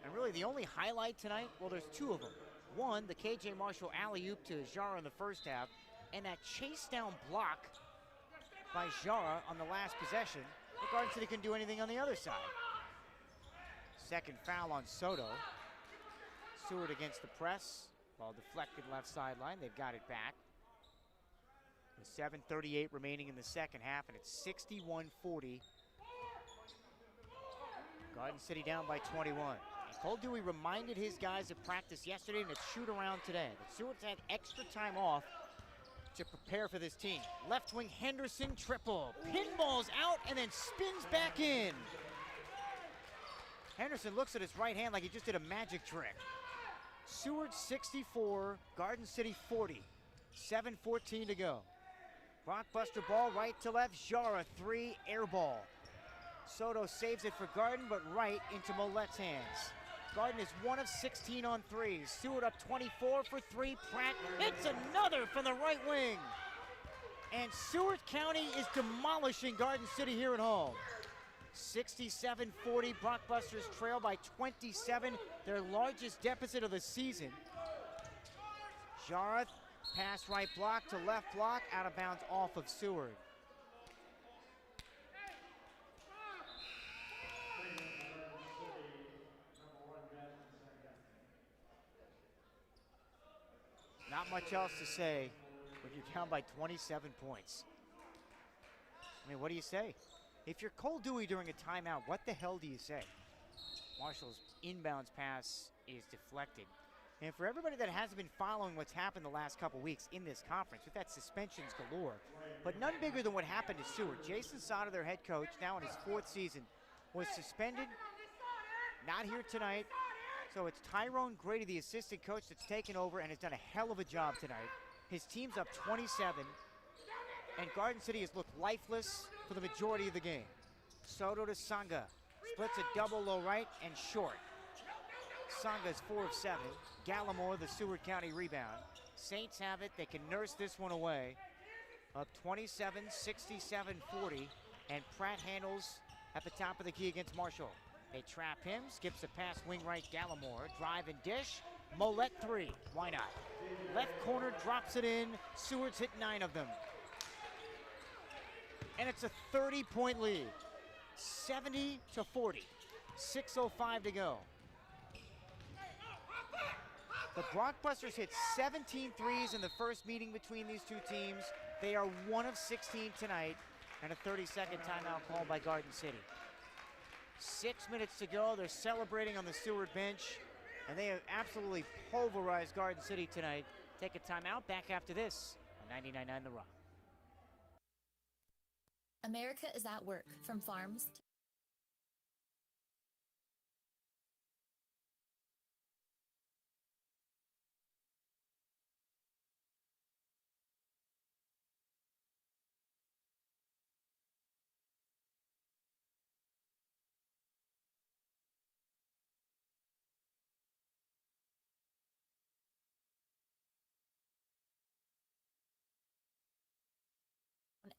And really the only highlight tonight, well, there's 2 of them. One, the KJ Marshall alley-oop to Jara in the first half, and that chase down block by Jara on the last possession. The Garden City couldn't do anything on the other side. 2nd foul on Soto. Seward against the press. Ball deflected left sideline. They've got it back. With 7:38 remaining in the second half, and it's 61-40. Garden City down by 21. And Cole Dewey reminded his guys of practice yesterday and a shoot around today. But Seward's had extra time off to prepare for this team. Left wing Henderson triple. Pinballs out and then spins back in. Henderson looks at his right hand like he just did a magic trick. Seward 64, Garden City 40. 7:14 to go. Blockbuster ball right to left. Jara 3, air ball. Soto saves it for Garden, but right into Molet's hands. Garden is 1 of 16 on threes. Seward up 24 for 3. Pratt hits another from the right wing. And Seward County is demolishing Garden City here at home. 67-40, Blockbusters trail by 27, their largest deficit of the season. Jara, pass right block to left block, out of bounds off of Seward. Not much else to say when you're down by 27 points. I mean, what do you say? If you're Cole Dewey during a timeout, what the hell do you say? Marshall's inbounds pass is deflected. And for everybody that hasn't been following what's happened the last couple weeks in this conference, we've had suspensions galore, but none bigger than what happened to Seward. Jason Sauter, their head coach, now in his 4th season, was suspended, not here tonight. So it's Tyrone Grady, the assistant coach, that's taken over and has done a hell of a job tonight. His team's up 27, and Garden City has looked lifeless for the majority of the game. Soto to Sanga, splits a double low right and short. Sanga's 4 of 7. Gallimore, the Seward County rebound. Saints have it, they can nurse this one away. Up 27, 67-40. And Pratt handles at the top of the key against Marshall. They trap him, skips a pass, wing right, Gallimore. Drive and dish, Mollett 3. Why not? Left corner, drops it in. Seward's hit 9 of them. And it's a 30-point lead. 70-40. 6:05 to go. The Brockbusters hit 17 threes in the first meeting between these two teams. They are 1 of 16 tonight, and a 30-second timeout called by Garden City. 6 minutes to go. They're celebrating on the Seward bench, and they have absolutely pulverized Garden City tonight. Take a timeout. Back after this on 99.9 The Rock. America is at work, from farms to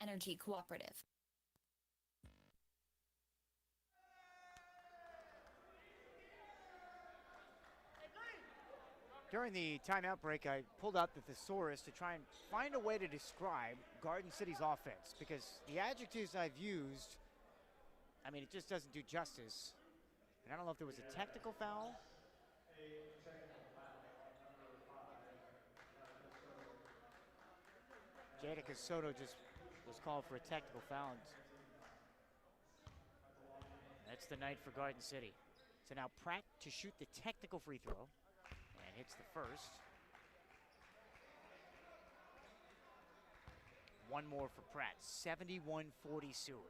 Energy Cooperative. During the timeout break, I pulled out the thesaurus to try and find a way to describe Garden City's offense, because the adjectives I've used, I mean, it just doesn't do justice. And I don't know if there was a technical foul. Jadakiss Soto just was called for a technical foul. That's the night for Garden City. So now Pratt to shoot the technical free throw. And hits the first. One more for Pratt. 71-40 Seward.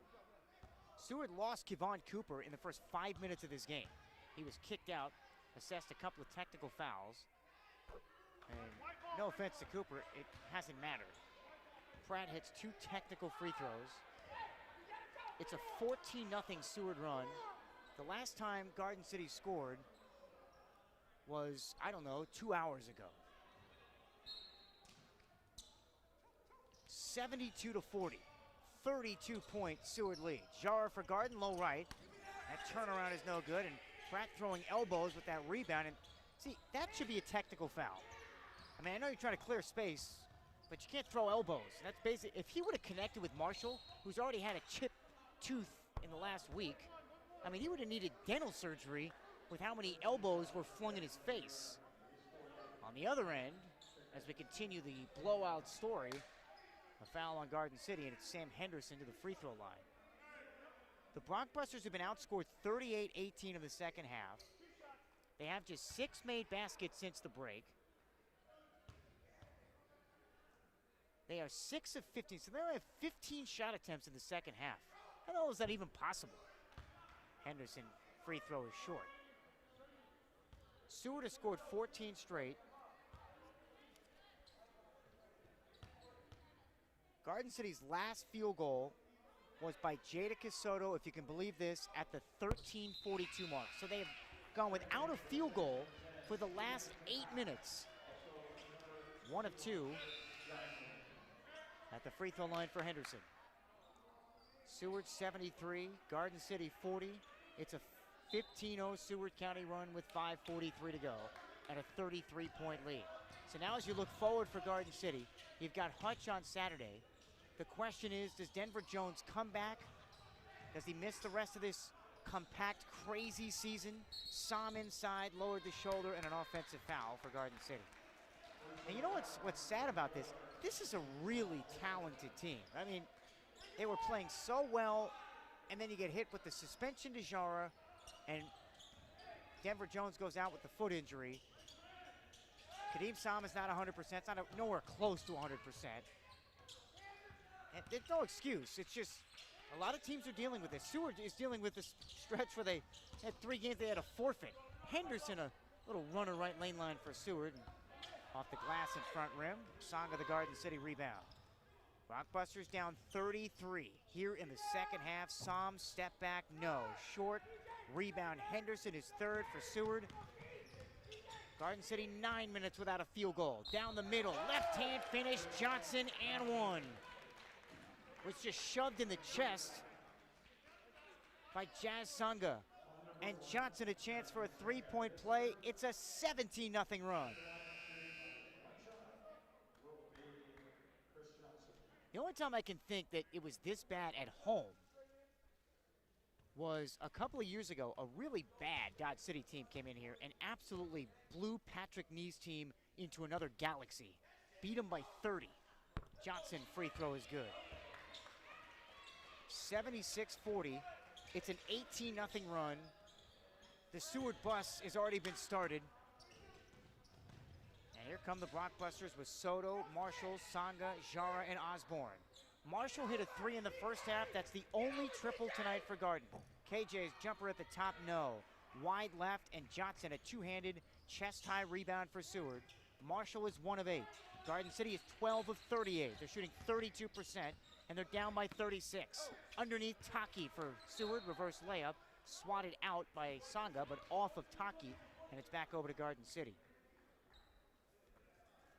Seward lost Kevon Cooper in the first 5 minutes of this game. He was kicked out, assessed a couple of technical fouls. And no offense to Cooper, it hasn't mattered. Pratt hits 2 technical free throws. It's a 14-0 Seward run. The last time Garden City scored was, I don't know, 2 hours ago. 72-40. 32-point Seward lead. Jara for Garden, low right. That turnaround is no good, and Pratt throwing elbows with that rebound. And see, that should be a technical foul. I mean, I know you're trying to clear space, but you can't throw elbows. That's basically, if he would have connected with Marshall, who's already had a chipped tooth in the last week, I mean, he would have needed dental surgery with how many elbows were flung in his face. On the other end, as we continue the blowout story, a foul on Garden City, and it's Sam Henderson to the free throw line. The Brockbusters have been outscored 38-18 in the second half. They have just 6 made baskets since the break. They are 6 of 15, so they only have 15 shot attempts in the second half. How the hell is that even possible? Henderson, free throw is short. Seward has scored 14 straight. Garden City's last field goal was by Jadakiss Soto, if you can believe this, at the 13:42 mark. So they have gone without a field goal for the last 8 minutes. 1 of 2 at the free throw line for Henderson. Seward 73, Garden City 40. It's a 15-0 Seward County run with 5:43 to go and a 33-point lead. So now as you look forward for Garden City, you've got Hutch on Saturday. The question is, does Denver Jones come back? Does he miss the rest of this compact, crazy season? Som inside, lowered the shoulder, and an offensive foul for Garden City. And you know what's sad about this? This is a really talented team. I mean, they were playing so well, and then you get hit with the suspension to Jara, and Denver Jones goes out with the foot injury. Kadeem Som is not 100%. It's not nowhere close to 100%. And there's no excuse. It's just a lot of teams are dealing with this. Seward is dealing with this stretch where they had 3 games they had a forfeit. Henderson, a little runner right lane line for Seward. Off the glass in front rim. Song of the Garden City rebound. Brockbusters down 33 here in the second half. Som step back, no. Short rebound. Henderson is third for Seward. Garden City 9 minutes without a field goal. Down the middle, left hand finish. Johnson and 1. Was just shoved in the chest by Jazz Sanga. And Johnson a chance for a three-point play. It's a 17-0 run. The only time I can think that it was this bad at home was a couple of years ago. A really bad Dodge City team came in here and absolutely blew Patrick Nee's team into another galaxy. Beat them by 30. Johnson free throw is good. 76-40. It's an 18-0 run. The Seward bus has already been started. And here come the Blockbusters with Soto, Marshall, Sanga, Jara, and Osborne. Marshall hit a three in the first half. That's the only triple tonight for Garden. KJ's jumper at the top, no. Wide left, and Johnson a two-handed chest-high rebound for Seward. Marshall is 1 of 8. Garden City is 12 of 38. They're shooting 32%, and they're down by 36. Underneath, Taki for Seward, reverse layup. Swatted out by Sanga, but off of Taki, and it's back over to Garden City.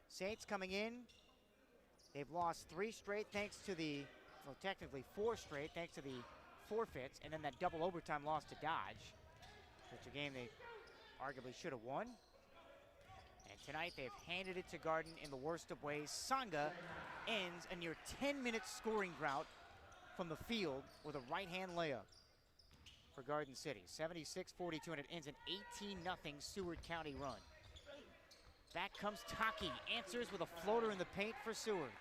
Saints coming in. They've lost 3 straight thanks to the, well, technically 4 straight thanks to the forfeits, and then that double overtime loss to Dodge, which a game they arguably should have won. And tonight they've handed it to Garden in the worst of ways. Sanga ends a near 10-minute scoring drought from the field with a right-hand layup for Garden City. 76-42, and it ends an 18-0 Seward County run. Back comes Taki, answers with a floater in the paint for Seward.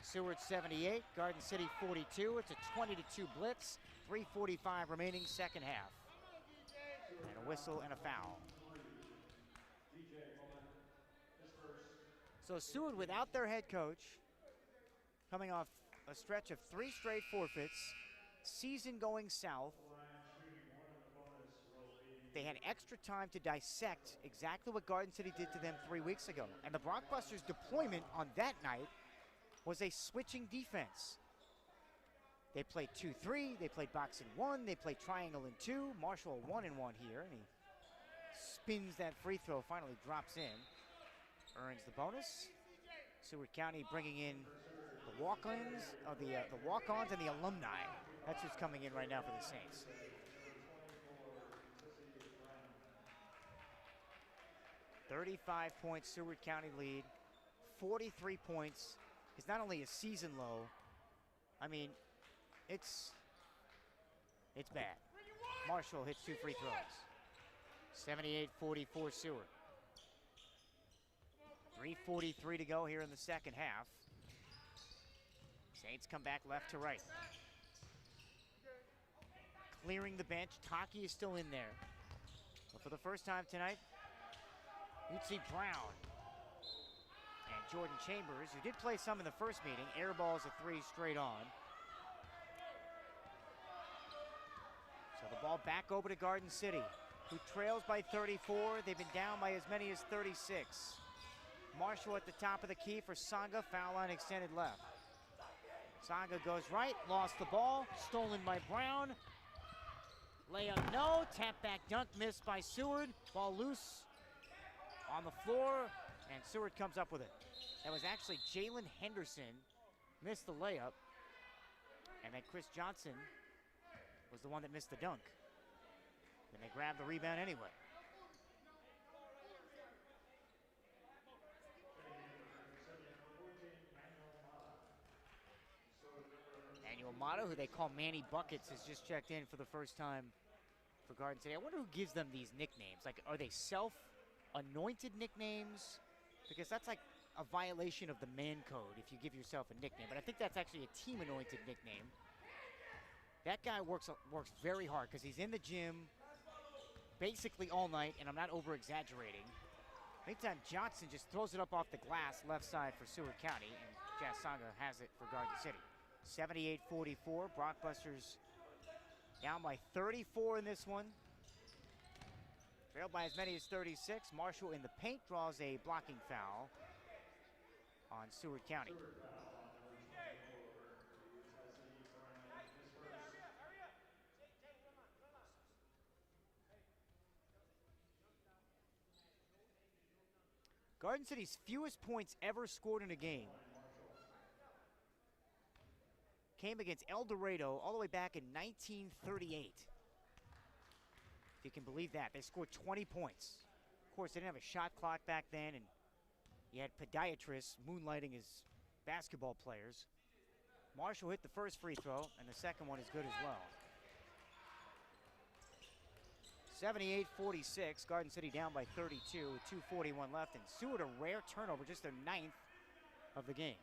Seward 78, Garden City 42. It's a 20-2 blitz, 3:45 remaining second half. And a whistle and a foul. So Seward without their head coach, coming off a stretch of 3 straight forfeits, season going south. They had extra time to dissect exactly what Garden City did to them 3 weeks ago. And the Blockbusters' deployment on that night was a switching defense. They played 2-3, they played box and 1, they played triangle and 2. Marshall 1-1 here, and he spins that free throw, finally drops in. Earns the bonus. Seward County bringing in the walk-ons, the walk-ons and the alumni. That's who's coming in right now for the Saints. 35-point Seward County lead. 43 points is not only a season low, I mean, it's bad. Marshall hits 2 free throws. 78-44 Seward. 3:43 to go here in the second half. Saints come back left to right. Clearing the bench, Taki is still in there. But for the first time tonight, you'd see Brown and Jordan Chambers, who did play some in the first meeting. Airballs a 3 straight on. So the ball back over to Garden City, who trails by 34. They've been down by as many as 36. Marshall at the top of the key for Sanga, foul line extended left. Sanga goes right, lost the ball, stolen by Brown. Layup no, tap back dunk missed by Seward. Ball loose on the floor, and Seward comes up with it. That was actually Jalen Henderson, missed the layup, and then Chris Johnson was the one that missed the dunk. Then they grabbed the rebound anyway. Manuel Mata, who they call Manny Buckets, has just checked in for the first time for Garden City. I wonder who gives them these nicknames. Like, are they self-anointed nicknames? Because that's like a violation of the man code if you give yourself a nickname. But I think that's actually a team-anointed nickname. That guy works very hard because he's in the gym basically all night, and I'm not over-exaggerating. Meantime, Johnson just throws it up off the glass left side for Seward County, and Jazz Sanga has it for Garden City. 78-44, Blockbusters down by 34 in this one. Trailed by as many as 36. Marshall in the paint draws a blocking foul on Seward County. Garden City's fewest points ever scored in a game came against El Dorado all the way back in 1938. If you can believe that. They scored 20 points. Of course, they didn't have a shot clock back then, and you had podiatrists moonlighting as basketball players. Marshall hit the first free throw, and the second one is good as well. 78-46, Garden City down by 32 with 2:41 left, and Seward a rare turnover, just their 9th of the game.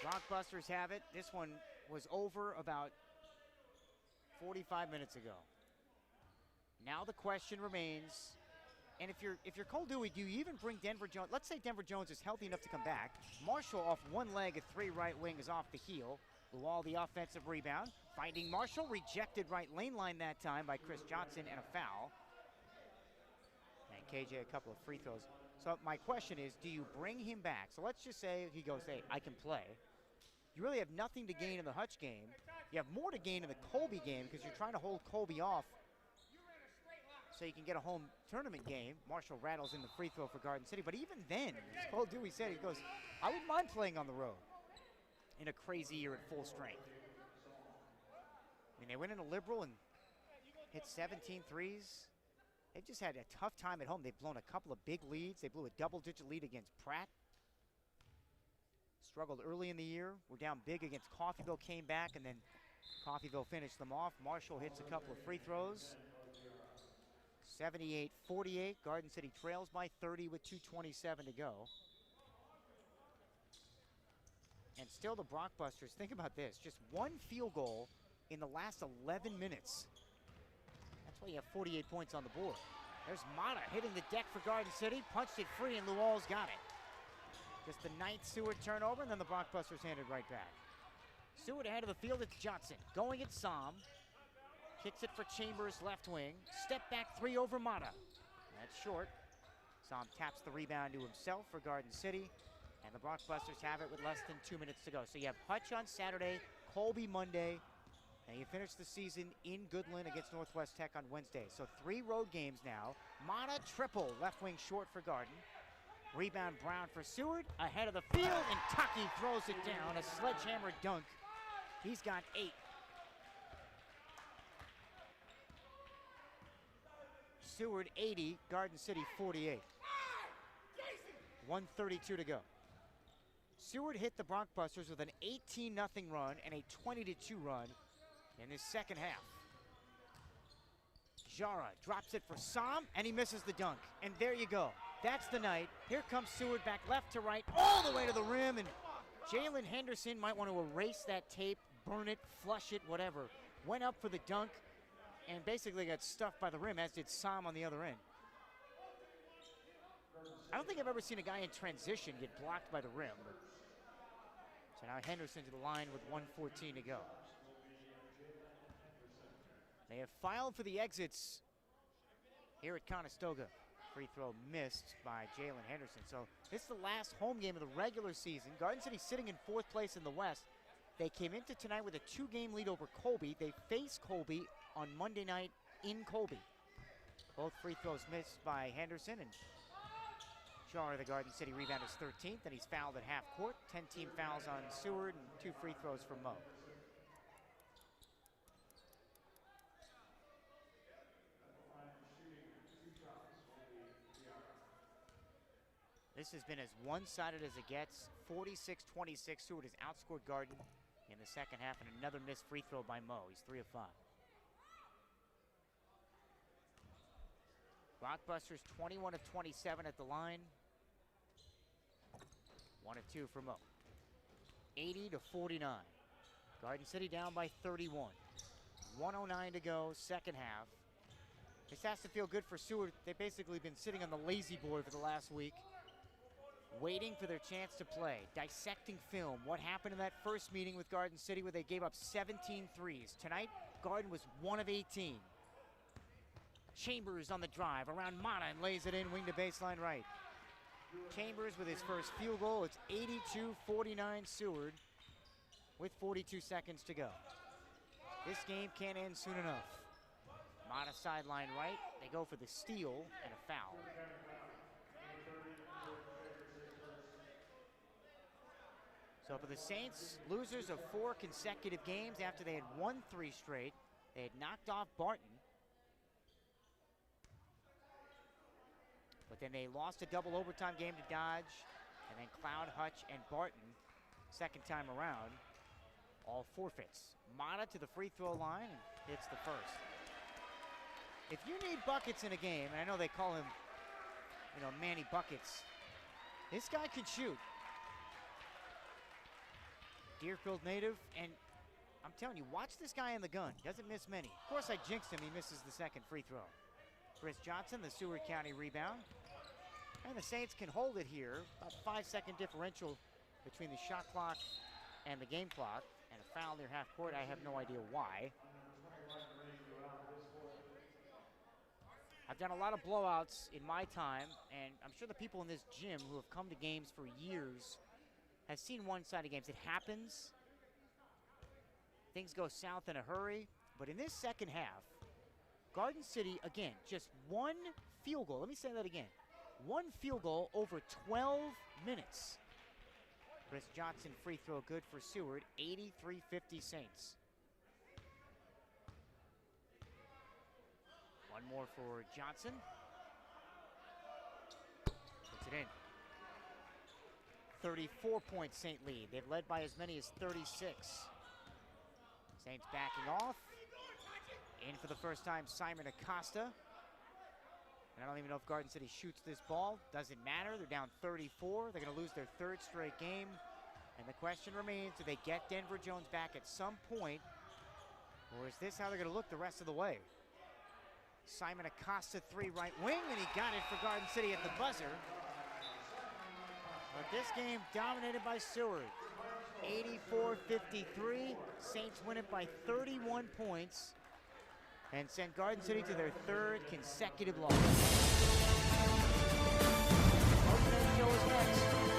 The Brockbusters have it. This one was over about 45 minutes ago. Now the question remains, and if you're Cole Dewey, do you even bring Denver Jones? Let's say Denver Jones is healthy enough to come back. Marshall off one leg at 3 right wing is off the heel. Lual the offensive rebound. Finding Marshall, rejected right lane line that time by Chris Johnson, and a foul. And KJ a couple of free throws. So my question is, do you bring him back? So let's just say he goes, hey, I can play. You really have nothing to gain in the Hutch game. You have more to gain in the Colby game because you're trying to hold Colby off so you can get a home tournament game. Marshall rattles in the free throw for Garden City. But even then, as Cole Dewey said, he goes, I wouldn't mind playing on the road in a crazy year at full strength. I mean, they went into Liberal and hit 17 threes. They've just had a tough time at home. They've blown a couple of big leads. They blew a double-digit lead against Pratt. Struggled early in the year. Were down big against Coffeyville, came back, and then Coffeyville finished them off. Marshall hits a couple of free throws. 78-48. Garden City trails by 30 with 2:27 to go. And still the Brockbusters, think about this, just one field goal in the last 11 minutes. That's why you have 48 points on the board. There's Mata hitting the deck for Garden City, punched it free, and Lual's got it. Just the 9th Seward turnover, and then the Brockbusters handed right back. Seward ahead of the field, it's Johnson. Going at Som. Kicks it for Chambers, left wing. Step back 3 over Mata. That's short. Som taps the rebound to himself for Garden City. And the Brockbusters have it with less than 2 minutes to go. So you have Hutch on Saturday, Colby Monday, and you finish the season in Goodland against Northwest Tech on Wednesday. So 3 road games now. Mata triple, left wing short for Garden. Rebound Brown for Seward, ahead of the field, and Taki throws it down. A sledgehammer dunk. He's got 8. Seward 80, Garden City 48. 1:32 to go. Seward hit the Brockbusters with an 18-0 run and a 20-2 run in his second half. Jara drops it for Som, and he misses the dunk. And there you go. That's the night. Here comes Seward back left to right, all the way to the rim, and Jalen Henderson might want to erase that tape, burn it, flush it, whatever. Went up for the dunk and basically got stuffed by the rim, as did Som on the other end. I don't think I've ever seen a guy in transition get blocked by the rim. But so now Henderson to the line with 1:14 to go. They have filed for the exits here at Conestoga. Free throw missed by Jalen Henderson. So this is the last home game of the regular season. Garden City sitting in 4th place in the West. They came into tonight with a 2-game lead over Colby. They face Colby on Monday night in Colby. Both free throws missed by Henderson, and Char, the Garden City rebound, is 13th, and he's fouled at half court. 10 team fouls on Seward and 2 free throws from Mo. This has been as one-sided as it gets. 46-26, Seward has outscored Garden in the second half, and another missed free throw by Mo. He's 3 of 5. Brockbusters 21 of 27 at the line. 1 of 2 for Mo. 80-49. Garden City down by 31. 1:09 to go, second half. This has to feel good for Seward. They've basically been sitting on the lazy boy for the last week, waiting for their chance to play, dissecting film. What happened in that first meeting with Garden City where they gave up 17 threes? Tonight, Garden was 1 of 18. Chambers on the drive around Mata and lays it in, wing to baseline right. Chambers with his first field goal. It's 82-49 Seward with 42 seconds to go. This game can't end soon enough. Mata sideline right. They go for the steal and a foul. So for the Saints, losers of 4 consecutive games after they had won 3 straight. They had knocked off Barton. But then they lost a double overtime game to Dodge. And then Cloud, Hutch, and Barton, second time around, all forfeits. Mata to the free throw line and hits the first. If you need buckets in a game, and I know they call him, Manny Buckets, this guy can shoot. Deerfield native, and I'm telling you, watch this guy in the gun. Doesn't miss many. Of course, I jinxed him. He misses the second free throw. Chris Johnson, the Seward County rebound. And the Saints can hold it here. About 5-second differential between the shot clock and the game clock. And a foul near half court. I have no idea why. I've done a lot of blowouts in my time, and I'm sure the people in this gym who have come to games for years have seen one-sided games. It happens. Things go south in a hurry. But in this second half, Garden City, again, just one field goal. Let me say that again. One field goal over 12 minutes. Chris Johnson free throw good for Seward. 83-50 Saints. One more for Johnson. Puts it in. 34-point Saint lead. They've led by as many as 36. Saints backing off. In for the first time, Simon Acosta. And I don't even know if Garden City shoots this ball. Doesn't matter. They're down 34. They're going to lose their 3rd straight game. And the question remains, do they get Denver Jones back at some point? Or is this how they're going to look the rest of the way? Simon Acosta, 3 right wing, and he got it for Garden City at the buzzer. But this game dominated by Seward. 84-53. Saints win it by 31 points and send Garden City to their 3rd consecutive loss. Open Show is next.